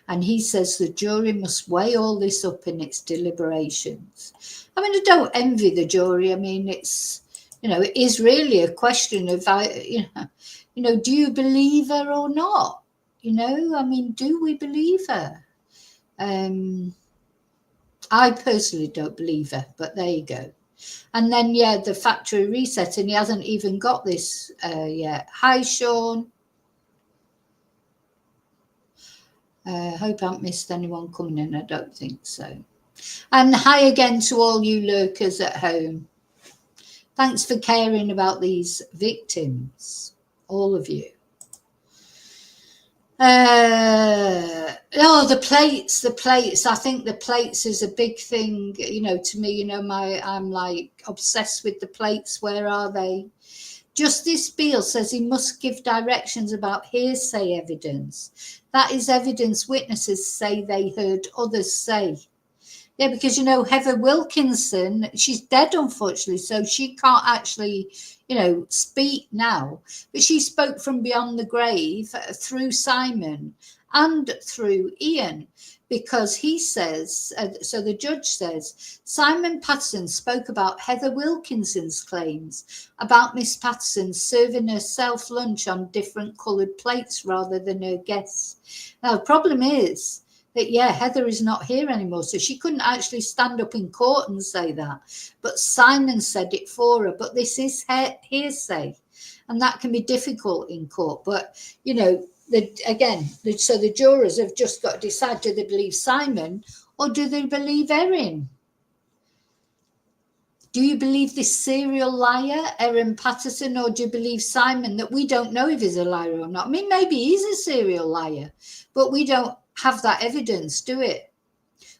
And he says the jury must weigh all this up in its deliberations. I mean, I don't envy the jury. I mean, it's, you know, it is really a question of, do you believe her or not? You know, I mean, do we believe her? I personally don't believe her, but there you go. And then, yeah, the factory reset, and he hasn't even got this yet. Hi, Sean. Hope I haven't missed anyone coming in. I don't think so. And hi again to all you lurkers at home. Thanks for caring about these victims, all of you. The plates. I think the plates is a big thing, you know, to me. You know, I'm like obsessed with the plates. Where are they? Justice Beale says he must give directions about hearsay evidence. That is evidence witnesses say they heard others say. Yeah, because, you know, Heather Wilkinson, she's dead, unfortunately, so she can't actually, you know, speak now. But she spoke from beyond the grave through Simon and through Ian, because he says, so the judge says, Simon Patterson spoke about Heather Wilkinson's claims about Miss Patterson serving herself lunch on different coloured plates rather than her guests. Now, the problem is that, yeah, Heather is not here anymore, so she couldn't actually stand up in court and say that. But Simon said it for her. But this is hearsay, and that can be difficult in court. But, you know, so the jurors have just got to decide, do they believe Simon or do they believe Erin? Do you believe this serial liar, Erin Patterson, or do you believe Simon, that we don't know if he's a liar or not? I mean, maybe he's a serial liar, but we don't have that evidence, do it?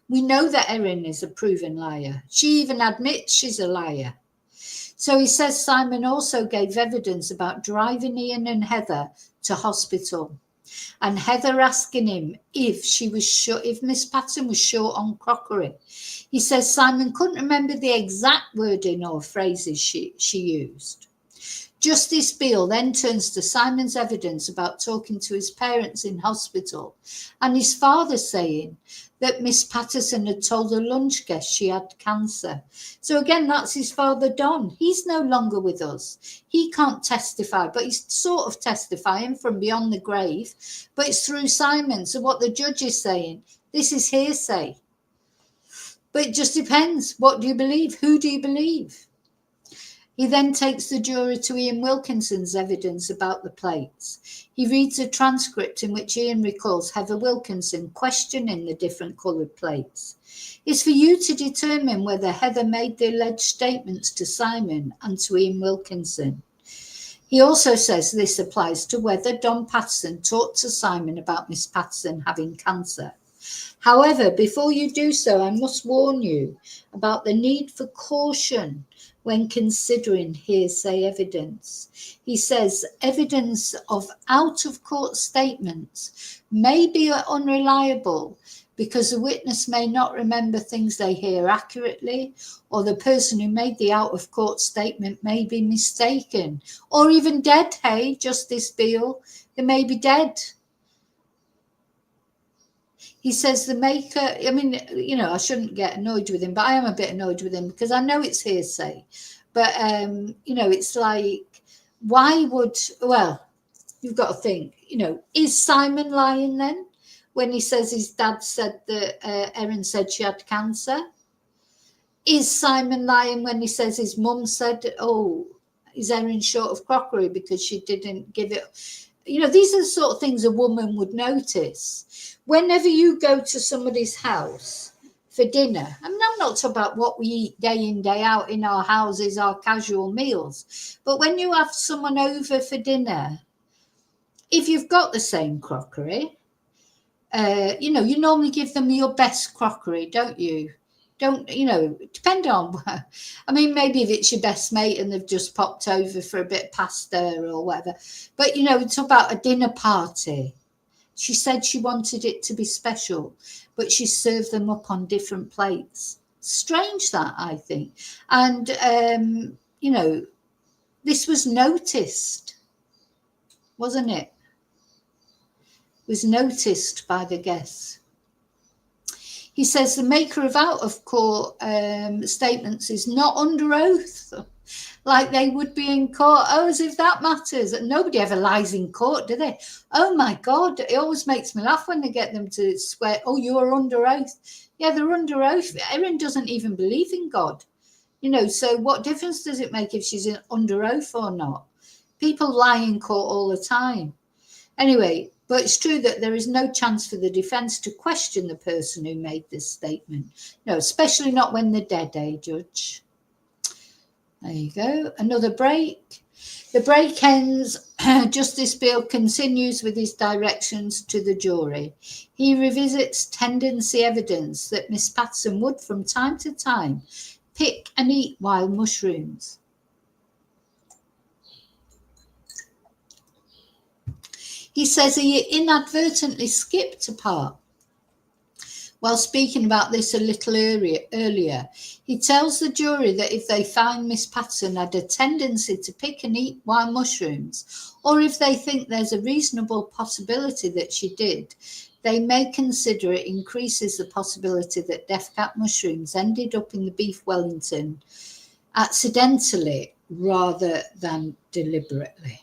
We know that Erin is a proven liar. She even admits she's a liar. So he says Simon also gave evidence about driving Ian and Heather to hospital, and Heather asking him if she was sure, if Miss Patterson was short on crockery. He says Simon couldn't remember the exact wording or phrases she used. Justice Beale then turns to Simon's evidence about talking to his parents in hospital and his father saying that Miss Patterson had told the lunch guest she had cancer. So again, that's his father, Don. He's no longer with us. He can't testify, but he's sort of testifying from beyond the grave, but it's through Simon. So what the judge is saying, this is hearsay. But it just depends. What do you believe? Who do you believe? He then takes the jury to Ian Wilkinson's evidence about the plates. He reads a transcript in which Ian recalls Heather Wilkinson questioning the different coloured plates. It's for you to determine whether Heather made the alleged statements to Simon and to Ian Wilkinson. He also says this applies to whether Don Patterson talked to Simon about Miss Patterson having cancer. However, before you do so, I must warn you about the need for caution when considering hearsay evidence. He says evidence of out-of-court statements may be unreliable because the witness may not remember things they hear accurately, or the person who made the out-of-court statement may be mistaken, or even dead. Hey, Justice Beale, they may be dead. He says the maker, I mean, you know, I shouldn't get annoyed with him, but I am a bit annoyed with him because I know it's hearsay. But, you know, it's like, why would, well, you've got to think, you know, is Simon lying then when he says his dad said that Erin said she had cancer? Is Simon lying when he says his mum said, oh, is Erin short of crockery because she didn't give it? You know, these are the sort of things a woman would notice. Whenever you go to somebody's house for dinner, I mean, I'm not talking about what we eat day in, day out in our houses, our casual meals, but when you have someone over for dinner, if you've got the same crockery, you know, you normally give them your best crockery, don't you? Don't, you know, depend on, I mean, maybe if it's your best mate and they've just popped over for a bit of pasta or whatever. But, you know, it's about a dinner party. She said she wanted it to be special, but she served them up on different plates. Strange that, I think. And, you know, this was noticed, wasn't it? It was noticed by the guests. He says the maker of out-of-court statements is not under oath, like they would be in court. Oh, as if that matters. Nobody ever lies in court, do they? Oh, my God. It always makes me laugh when they get them to swear, oh, you are under oath. Yeah, they're under oath. Erin doesn't even believe in God. You know, so what difference does it make if she's under oath or not? People lie in court all the time. Anyway, but it's true that there is no chance for the defence to question the person who made this statement. No, especially not when they're dead, eh, Judge? There you go. Another break. The break ends. Justice Beale continues with his directions to the jury. He revisits tendency evidence that Miss Patterson would, from time to time, pick and eat wild mushrooms. He says he inadvertently skipped a part. While speaking about this a little earlier, he tells the jury that if they find Miss Patterson had a tendency to pick and eat wild mushrooms, or if they think there's a reasonable possibility that she did, they may consider it increases the possibility that death cap mushrooms ended up in the beef Wellington accidentally rather than deliberately.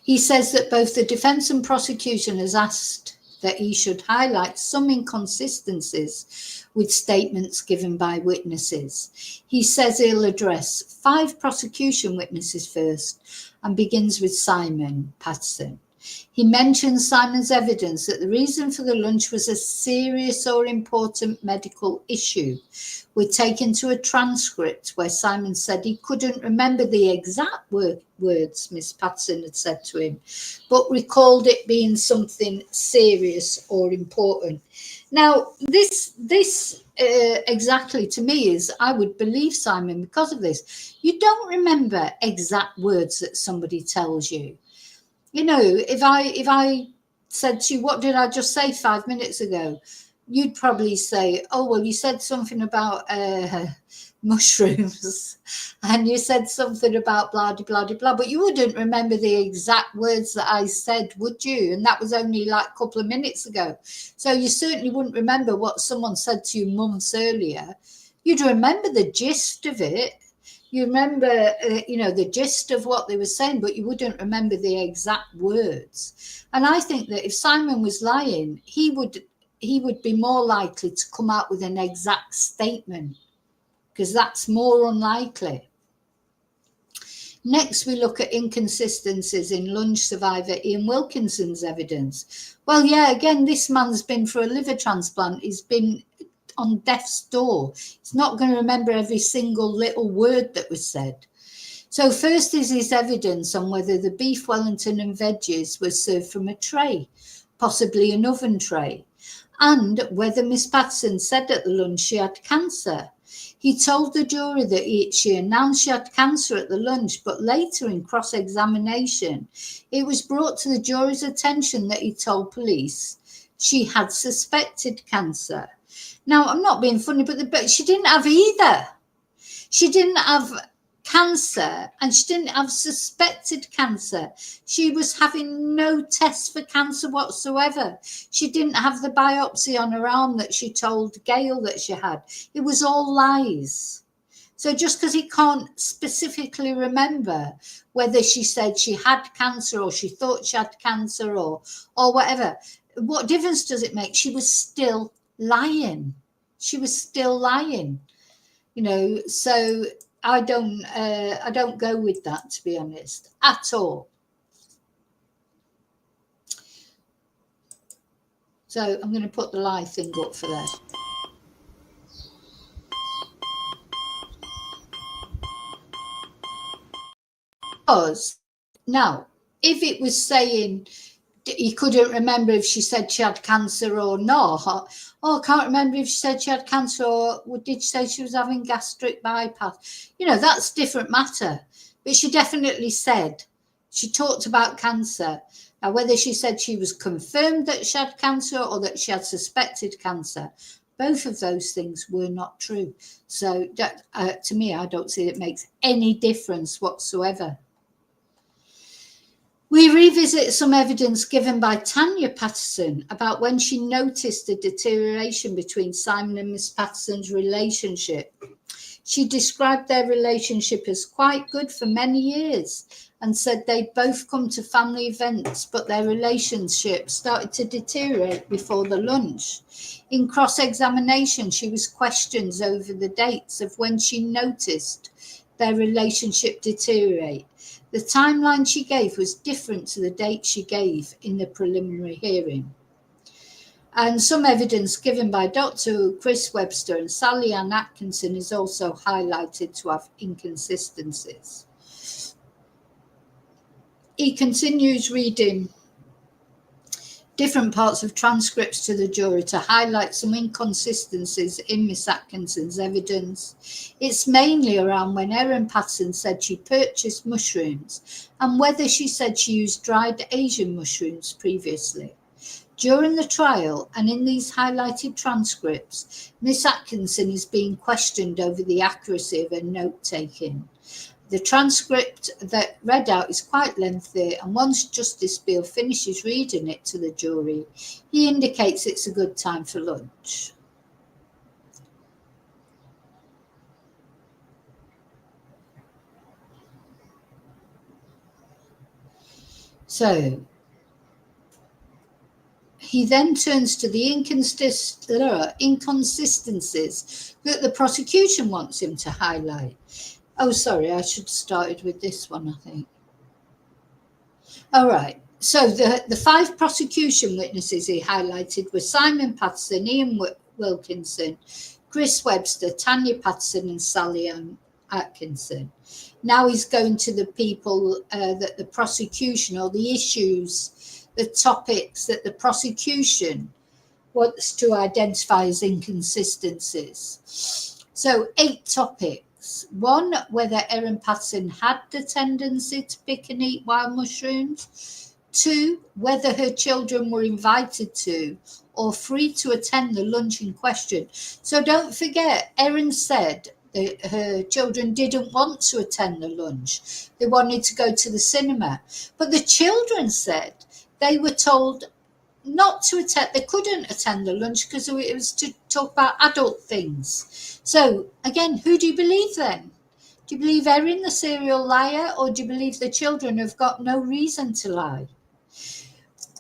He says that both the defence and prosecution has asked that he should highlight some inconsistencies with statements given by witnesses. He says he'll address 5 prosecution witnesses first and begins with Simon Patterson. He mentions Simon's evidence that the reason for the lunch was a serious or important medical issue. We're taken to a transcript where Simon said he couldn't remember the exact words Miss Patterson had said to him, but recalled it being something serious or important. Now, this exactly to me is, I would believe Simon because of this. You don't remember exact words that somebody tells you. You know, if I said to you, what did I just say 5 minutes ago? You'd probably say, oh, well, you said something about mushrooms, and you said something about blah, blah, blah, blah, but you wouldn't remember the exact words that I said, would you? And that was only like a couple of minutes ago. So you certainly wouldn't remember what someone said to you months earlier. You'd remember the gist of it. You remember, the gist of what they were saying, but you wouldn't remember the exact words. And I think that if Simon was lying, he would be more likely to come out with an exact statement, because that's more unlikely. Next, we look at inconsistencies in lunge survivor Ian Wilkinson's evidence. Well, yeah, again, this man's been for a liver transplant. He's been on death's door. He's not going to remember every single little word that was said. So first is his evidence on whether the beef Wellington and veggies was served from a tray, possibly an oven tray, and whether Miss Patterson said at the lunch she had cancer. He told the jury that she announced she had cancer at the lunch, but later in cross-examination, it was brought to the jury's attention that he told police she had suspected cancer. Now, I'm not being funny, but she didn't have either. She didn't have cancer and she didn't have suspected cancer. She was having no tests for cancer whatsoever. She didn't have the biopsy on her arm that she told Gail that she had. It was all lies. So just because he can't specifically remember whether she said she had cancer or she thought she had cancer or whatever, what difference does it make? She was still lying. She was still lying. So I don't go with that, to be honest, at all. So I'm going to put the lie thing up for that. Because now, if it was saying he couldn't remember if she said she had cancer or not, I can't remember if she said she had cancer or did she say she was having gastric bypass, that's a different matter. But she definitely said, she talked about cancer. Now, whether she said she was confirmed that she had cancer or that she had suspected cancer, both of those things were not true. So that, to me, I don't see it makes any difference whatsoever. We revisit some evidence given by Tanya Patterson about when she noticed a deterioration between Simon and Miss Patterson's relationship. She described their relationship as quite good for many years and said they'd both come to family events, but their relationship started to deteriorate before the lunch. In cross-examination, she was questioned over the dates of when she noticed their relationship deteriorate. The timeline she gave was different to the date she gave in the preliminary hearing. And some evidence given by Dr. Chris Webster and Sally Ann Atkinson is also highlighted to have inconsistencies. He continues reading different parts of transcripts to the jury to highlight some inconsistencies in Miss Atkinson's evidence. It's mainly around when Erin Patterson said she purchased mushrooms and whether she said she used dried Asian mushrooms previously. During the trial and in these highlighted transcripts, Miss Atkinson is being questioned over the accuracy of her note-taking. The transcript that read out is quite lengthy, and once Justice Beale finishes reading it to the jury, he indicates it's a good time for lunch. So he then turns to the inconsistencies that the prosecution wants him to highlight. Oh, sorry, I should have started with this one, I think. All right. So the 5 prosecution witnesses he highlighted were Simon Patterson, Ian Wilkinson, Chris Webster, Tanya Patterson, and Sally Ann Atkinson. Now he's going to the people that the prosecution, or the issues, the topics that the prosecution wants to identify as inconsistencies. So 8 topics. 1, whether Erin Patterson had the tendency to pick and eat wild mushrooms. 2, whether her children were invited to or free to attend the lunch in question. So don't forget, Erin said Her children didn't want to attend the lunch. They wanted to go to the cinema. But the children said they were told not to attend. They couldn't attend the lunch because it was to talk about adult things. So, again, who do you believe then? Do you believe Erin, the serial liar, or do you believe the children have got no reason to lie?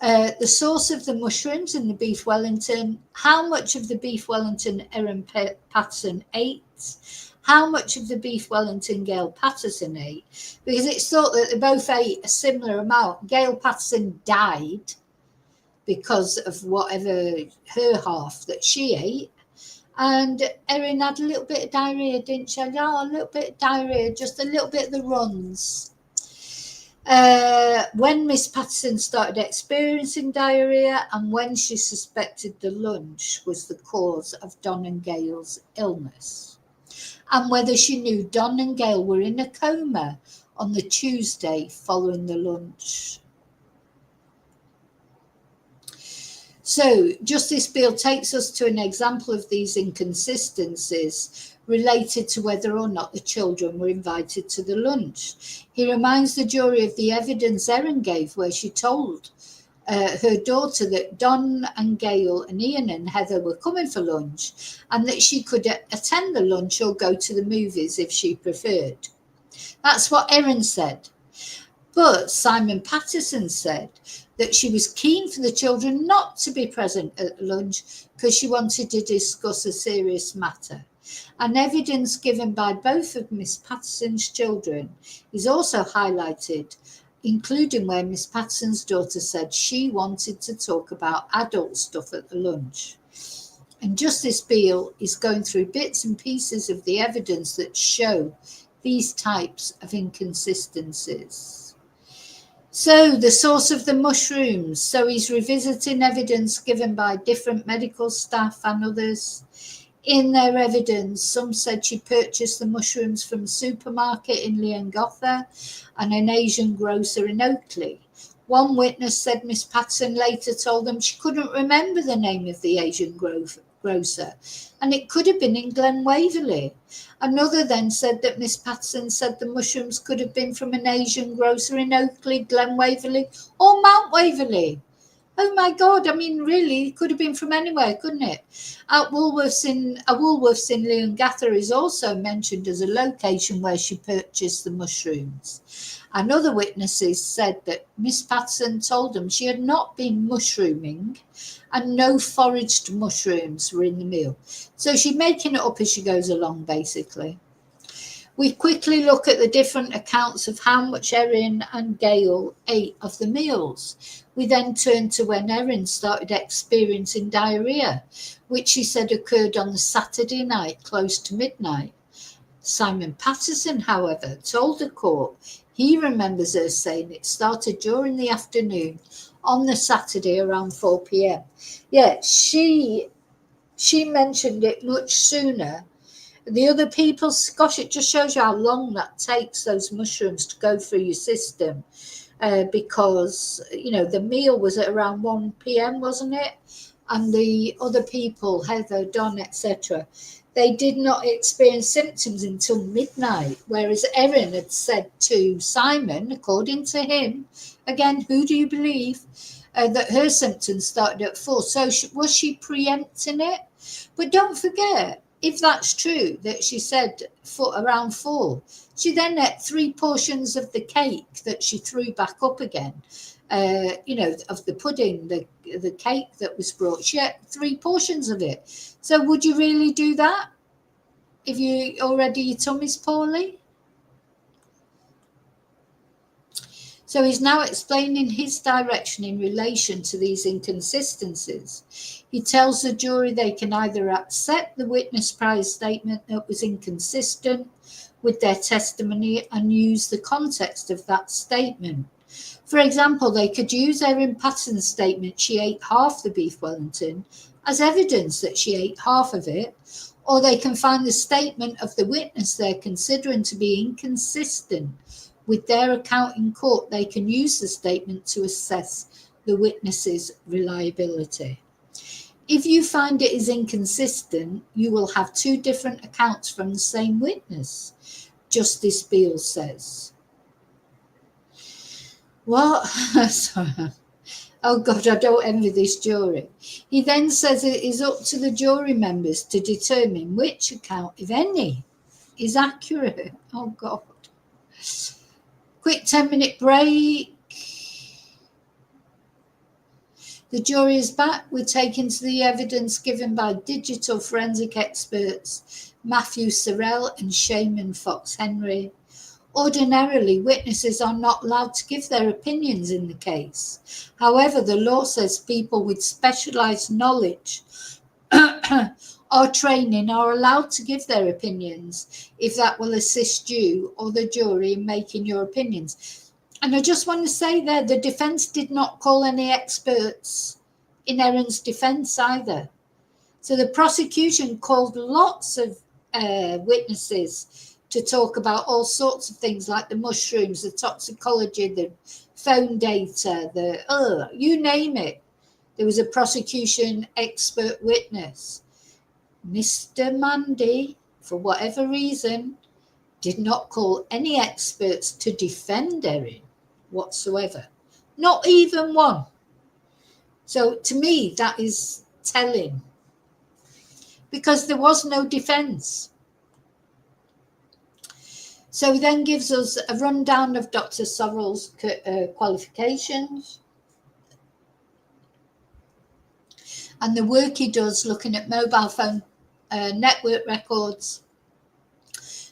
The source of the mushrooms in the beef Wellington, how much of the beef Wellington Erin Patterson ate, how much of the beef Wellington Gail Patterson ate, because it's thought that they both ate a similar amount. Gail Patterson died because of whatever her half that she ate, and Erin had a little bit of diarrhea, didn't she? Oh, a little bit of diarrhea, just a little bit of the runs. When Miss Patterson started experiencing diarrhea and when she suspected the lunch was the cause of Don and Gail's illness, and whether she knew Don and Gail were in a coma on the Tuesday following the lunch. So Justice Beale takes us to an example of these inconsistencies related to whether or not the children were invited to the lunch. He reminds the jury of the evidence Erin gave where she told her daughter that Don and Gail and Ian and Heather were coming for lunch and that she could attend the lunch or go to the movies if she preferred. That's what Erin said. But Simon Patterson said that she was keen for the children not to be present at lunch because she wanted to discuss a serious matter. And evidence given by both of Miss Patterson's children is also highlighted, including where Miss Patterson's daughter said she wanted to talk about adult stuff at the lunch. And Justice Beale is going through bits and pieces of the evidence that show these types of inconsistencies. So the source of the mushrooms. So he's revisiting evidence given by different medical staff and others. In their evidence, some said she purchased the mushrooms from a supermarket in Leongotha and an Asian grocer in Oakley. One witness said Miss Patterson later told them she couldn't remember the name of the Asian grocer, and it could have been in Glen Waverley. Another then said that Miss Patterson said the mushrooms could have been from an Asian grocer in Oakley, Glen Waverley, or Mount Waverley. Oh my God, I mean, really, it could have been from anywhere, couldn't it? Woolworths in Leongatha is also mentioned as a location where she purchased the mushrooms. And other witnesses said that Miss Patterson told them she had not been mushrooming and no foraged mushrooms were in the meal. So she's making it up as she goes along, basically. We quickly look at the different accounts of how much Erin and Gail ate of the meals. We then turn to when Erin started experiencing diarrhea, which she said occurred on the Saturday night close to midnight. Simon Patterson, however, told the court he remembers her saying it started during the afternoon on the Saturday around 4 p.m. Yeah, she mentioned it much sooner. The other people, gosh, it just shows you how long that takes, those mushrooms to go through your system, because, you know, the meal was at around 1 p.m., wasn't it? And the other people, Heather, Don, etc., they did not experience symptoms until midnight, whereas Erin had said to Simon, according to him, again, who do you believe, that her symptoms started at 4. So was she preempting it? But don't forget, if that's true, that she said around 4, she then ate 3 portions of the cake that she threw back up again, of the pudding, the cake that was brought. She ate 3 portions of it. So would you really do that if your tummy's poorly? So he's now explaining his direction in relation to these inconsistencies. He tells the jury they can either accept the witness prior statement that was inconsistent with their testimony and use the context of that statement. For example, they could use Erin Patterson's statement she ate half the beef Wellington as evidence that she ate half of it, or they can find the statement of the witness they're considering to be inconsistent with their account in court. They can use the statement to assess the witness's reliability. If you find it is inconsistent, you will have two different accounts from the same witness, Justice Beale says. What? Sorry. Oh God, I don't envy this jury. He then says it is up to the jury members to determine which account, if any, is accurate. Oh God. Quick 10-minute break. The jury is back. We're taken to the evidence given by digital forensic experts Matthew Sorrell and Shaman Fox Henry. Ordinarily, witnesses are not allowed to give their opinions in the case. However, the law says people with specialized knowledge or training are allowed to give their opinions if that will assist you or the jury in making your opinions. And I just want to say there, the defense did not call any experts in Erin's defense either. So the prosecution called lots of witnesses to talk about all sorts of things like the mushrooms, the toxicology, the phone data, you name it. There was a prosecution expert witness. Mr. Mandy, for whatever reason, did not call any experts to defend Erin whatsoever. Not even one. So to me, that is telling. Because there was no defense. So he then gives us a rundown of Dr. Sorrell's qualifications and the work he does looking at mobile phone network records,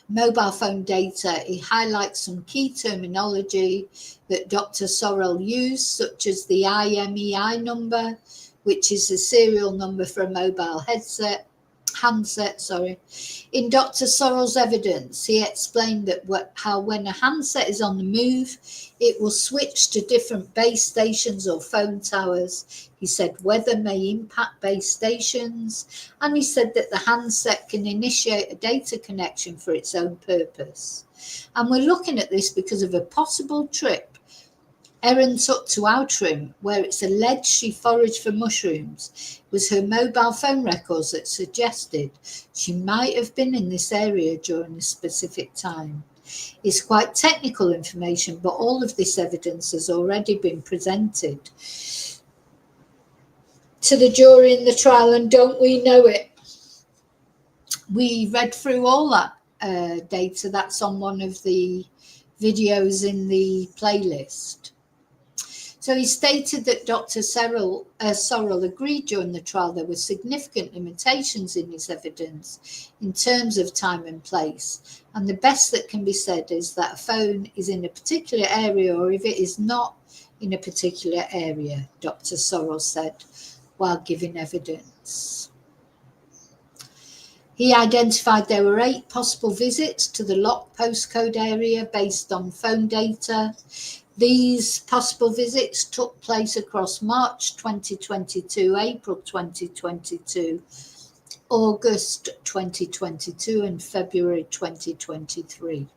mobile phone data. He highlights some key terminology that Dr. Sorrell used, such as the IMEI number, which is the serial number for a mobile handset. In Dr. Sorrell's evidence, he explained that how when a handset is on the move, it will switch to different base stations or phone towers. He said weather may impact base stations, and he said that the handset can initiate a data connection for its own purpose. And we're looking at this because of a possible trip Erin took to Outram, where it's alleged she foraged for mushrooms. It was her mobile phone records that suggested she might have been in this area during a specific time. It's quite technical information, but all of this evidence has already been presented to the jury in the trial, and don't we know it? We read through all that data. That's on one of the videos in the playlist. So he stated that Dr. Sorrell agreed during the trial there were significant limitations in his evidence in terms of time and place. And the best that can be said is that a phone is in a particular area, or if it is not in a particular area, Dr. Sorrell said while giving evidence. He identified there were 8 possible visits to the locked postcode area based on phone data. These possible visits took place across March 2022, April 2022, August 2022, and February 2023.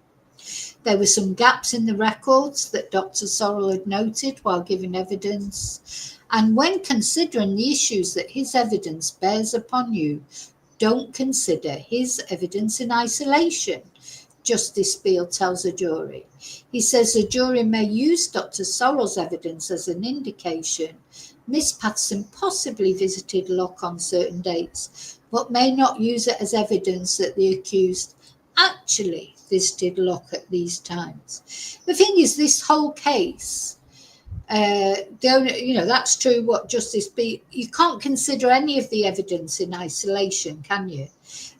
There were some gaps in the records that Dr. Sorrell had noted while giving evidence. And when considering the issues that his evidence bears upon you, don't consider his evidence in isolation, Justice Beale tells a jury. He says the jury may use Dr. Sorrell's evidence as an indication Miss Patterson possibly visited Lock on certain dates, but may not use it as evidence that the accused actually visited Lock at these times. The thing is, this whole case, that's true what Justice Beale, you can't consider any of the evidence in isolation, can you?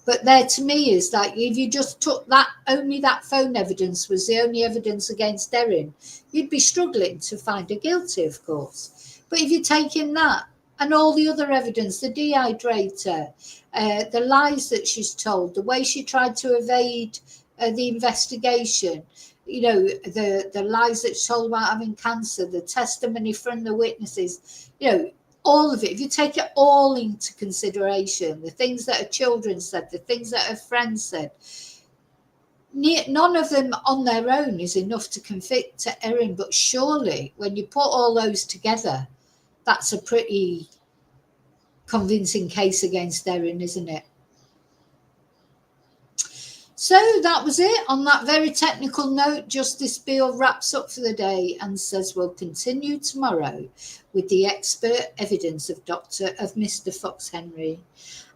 But there to me is that if you just took that, only that phone evidence was the only evidence against Erin, you'd be struggling to find her guilty, of course. But if you're taking that and all the other evidence, the dehydrator, the lies that she's told, the way she tried to evade the investigation, the lies that she told about having cancer, the testimony from the witnesses, all of it, if you take it all into consideration, the things that her children said, the things that her friends said, none of them on their own is enough to convict Erin. But surely when you put all those together, that's a pretty convincing case against Erin, isn't it? So that was it. On that very technical note, Justice Beale wraps up for the day and says we'll continue tomorrow with the expert evidence of Mr. Fox Henry.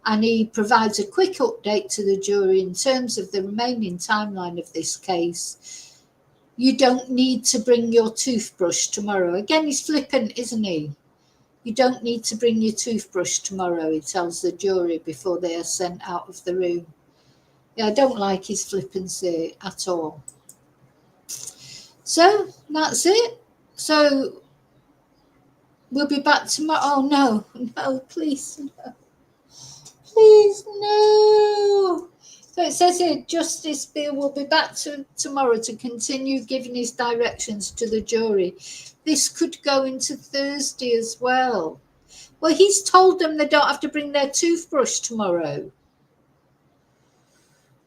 And he provides a quick update to the jury in terms of the remaining timeline of this case. You don't need to bring your toothbrush tomorrow. Again, he's flippant, isn't he? You don't need to bring your toothbrush tomorrow, he tells the jury before they are sent out of the room. Yeah, I don't like his flippancy at all. So that's it. So we'll be back tomorrow. Oh, no, please, no. Please, no. So it says here, Justice Beale will be back tomorrow to continue giving his directions to the jury. This could go into Thursday as well. Well, he's told them they don't have to bring their toothbrush tomorrow.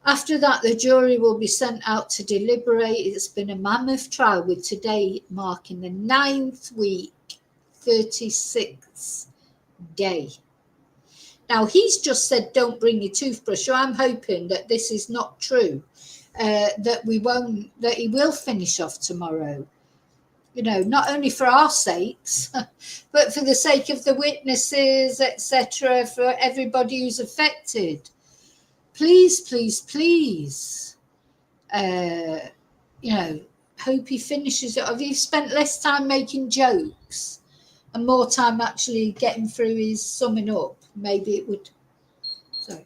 After that, the jury will be sent out to deliberate. It's been a mammoth trial, with today marking the 9th week, 36th day. Now, he's just said, don't bring your toothbrush. So I'm hoping that this is not true, that he will finish off tomorrow. You know, not only for our sakes, but for the sake of the witnesses, etc., for everybody who's affected. Please, please, please, hope he finishes it. If he spent less time making jokes and more time actually getting through his summing up, maybe it would. Sorry.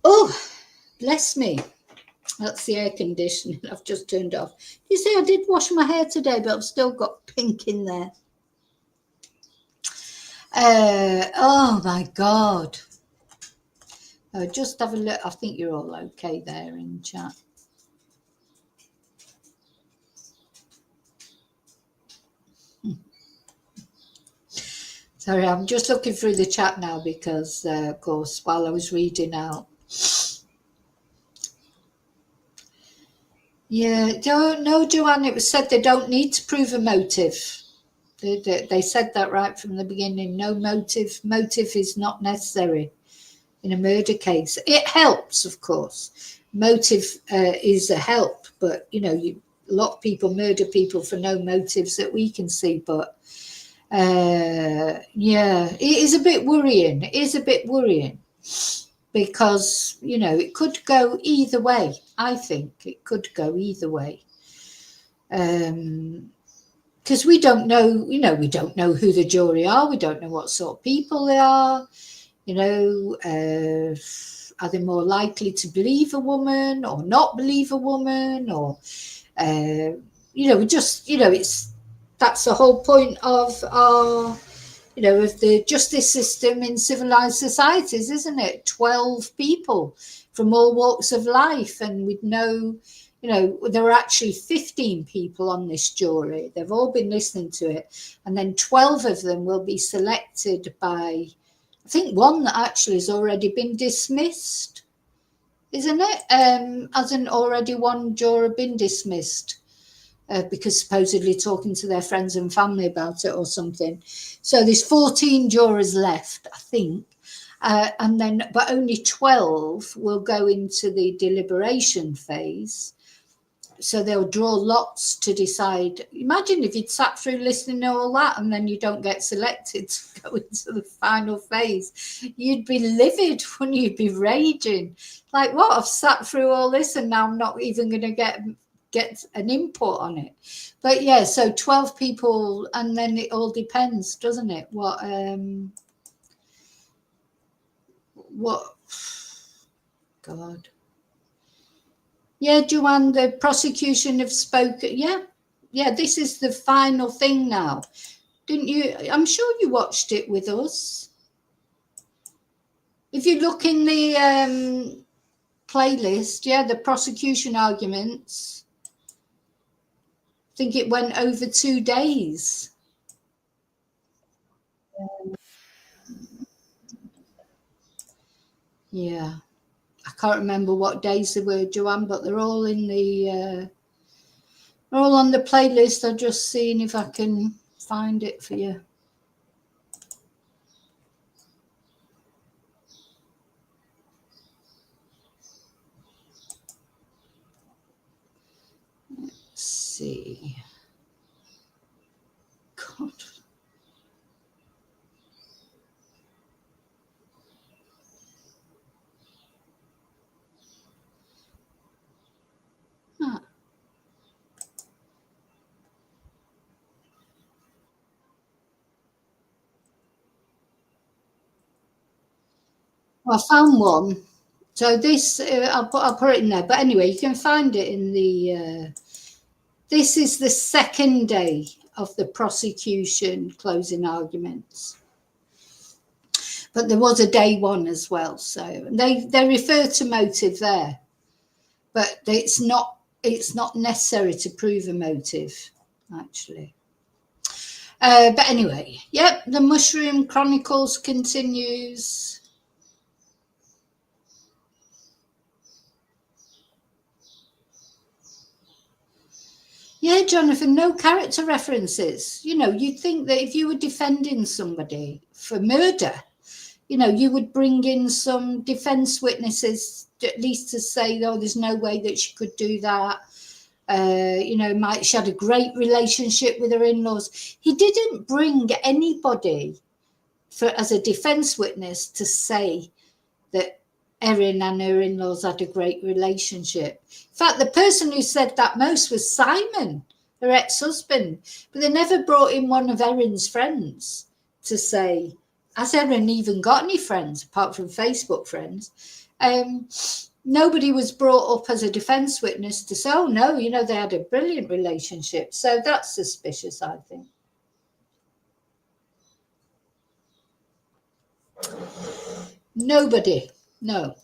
Oh, bless me. That's the air conditioning. I've just turned off. You see, I did wash my hair today, but I've still got pink in there. Oh, my God. Just have a look. I think you're all okay there in chat. Sorry, I'm just looking through the chat now because, of course, while I was reading out. Yeah, no, Joanne, it was said they don't need to prove a motive. They said that right from the beginning. No motive. Motive is not necessary in a murder case. It helps, of course. Motive is a help, but, a lot of people murder people for no motives that we can see. But, yeah, it is a bit worrying. It is a bit worrying because, it could go either way. I think it could go either way. Because we don't know, we don't know who the jury are. We don't know what sort of people they are. Are they more likely to believe a woman or not believe a woman? Or, that's the whole point of our, of the justice system in civilized societies, isn't it? 12 people from all walks of life. And we'd know, there are actually 15 people on this jury. They've all been listening to it. And then 12 of them will be selected by, I think one that actually has already been dismissed, isn't it? Hasn't already one juror been dismissed because supposedly talking to their friends and family about it or something. So there's 14 jurors left, I think. But only 12 will go into the deliberation phase. So they'll draw lots to decide. Imagine if you'd sat through listening to all that and then you don't get selected to go into the final phase. You'd be livid, wouldn't you? You'd be raging. Like, what? I've sat through all this and now I'm not even going to get an input on it. But yeah, so 12 people, and then it all depends, doesn't it? What God. Yeah, Joanne, the prosecution have spoken. Yeah, this is the final thing now. Didn't you? I'm sure you watched it with us. If you look in the playlist, the prosecution arguments, I think it went over 2 days. Yeah. I can't remember what days they were, Joanne, but they're all in the they're all on the playlist. I'm just seeing if I can find it for you. see. God. Huh. Well, I found one. So this, I'll put it in there. But anyway, you can find it in the. This is the second day of the prosecution closing arguments. But there was a day one as well. So they refer to motive there, but it's not necessary to prove a motive, actually. But anyway, yep, the Mushroom Chronicles continues. Yeah, Jonathan, no character references. You know, you'd think that if you were defending somebody for murder, you know, you would bring in some defense witnesses, at least to say, oh, there's no way that she could do that. You know, she had a great relationship with her in-laws. He didn't bring anybody as a defense witness to say that Erin and her in-laws had a great relationship. In fact, the person who said that most was Simon, her ex-husband. But they never brought in one of Erin's friends to say, has Erin even got any friends apart from Facebook friends? Nobody was brought up as a defense witness to say, oh, no, you know, they had a brilliant relationship. So that's suspicious, I think. Nobody. No.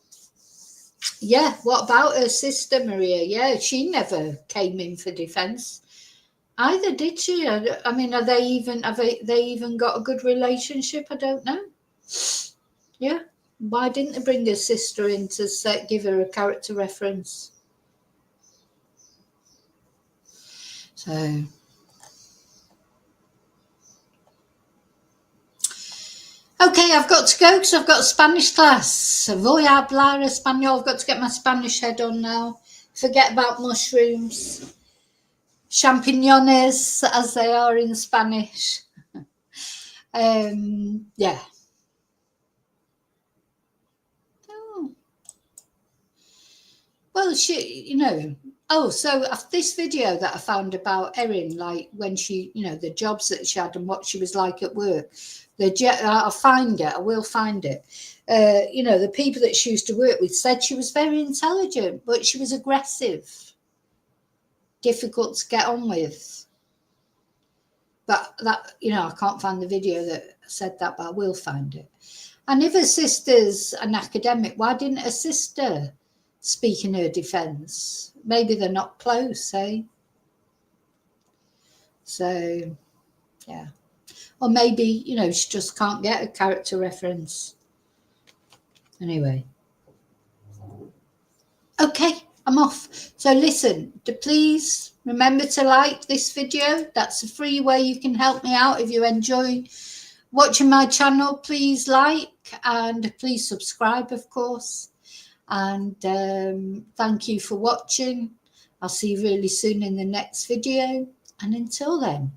Yeah, what about her sister, Maria? Yeah, she never came in for defense either, did she? I mean, have they even got a good relationship? I don't know. Yeah. Why didn't they bring their sister in to give her a character reference? So, okay, I've got to go because I've got a Spanish class. Voy a hablar español. I've got to get my Spanish head on now. Forget about mushrooms. Champiñones, as they are in Spanish. Yeah. Oh. Well, you know. Oh, so this video that I found about Erin, like when she, you know, the jobs that she had and what she was like at work. I'll find it. I will find it. You know, the people that she used to work with said she was very intelligent, but she was aggressive, difficult to get on with. But that, you know, I can't find the video that said that, but I will find it. And if her sister's an academic, why didn't her sister speak in her defence? Maybe they're not close, eh? So, yeah. Or maybe, you know, she just can't get a character reference. Anyway. Okay, I'm off. So listen, please remember to like this video. That's a free way you can help me out. If you enjoy watching my channel, please like and please subscribe, of course. And thank you for watching. I'll see you really soon in the next video. And until then,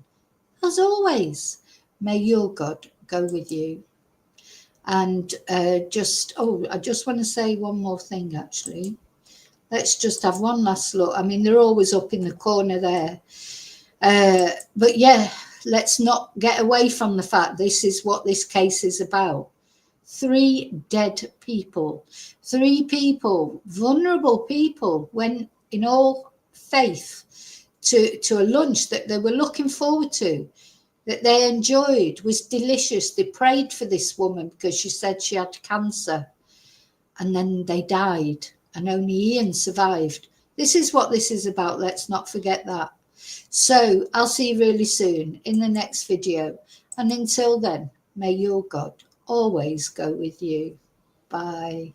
as always, may your God go with you. And I just want to say one more thing, actually. Let's just have one last look. I mean, they're always up in the corner there. But yeah, let's not get away from the fact this is what this case is about. 3 dead people. 3 people, vulnerable people, went in all faith to a lunch that they were looking forward to, that they enjoyed, was delicious. They prayed for this woman because she said she had cancer. And then they died. And only Ian survived. This is what this is about. Let's not forget that. So I'll see you really soon in the next video. And until then, may your God always go with you. Bye.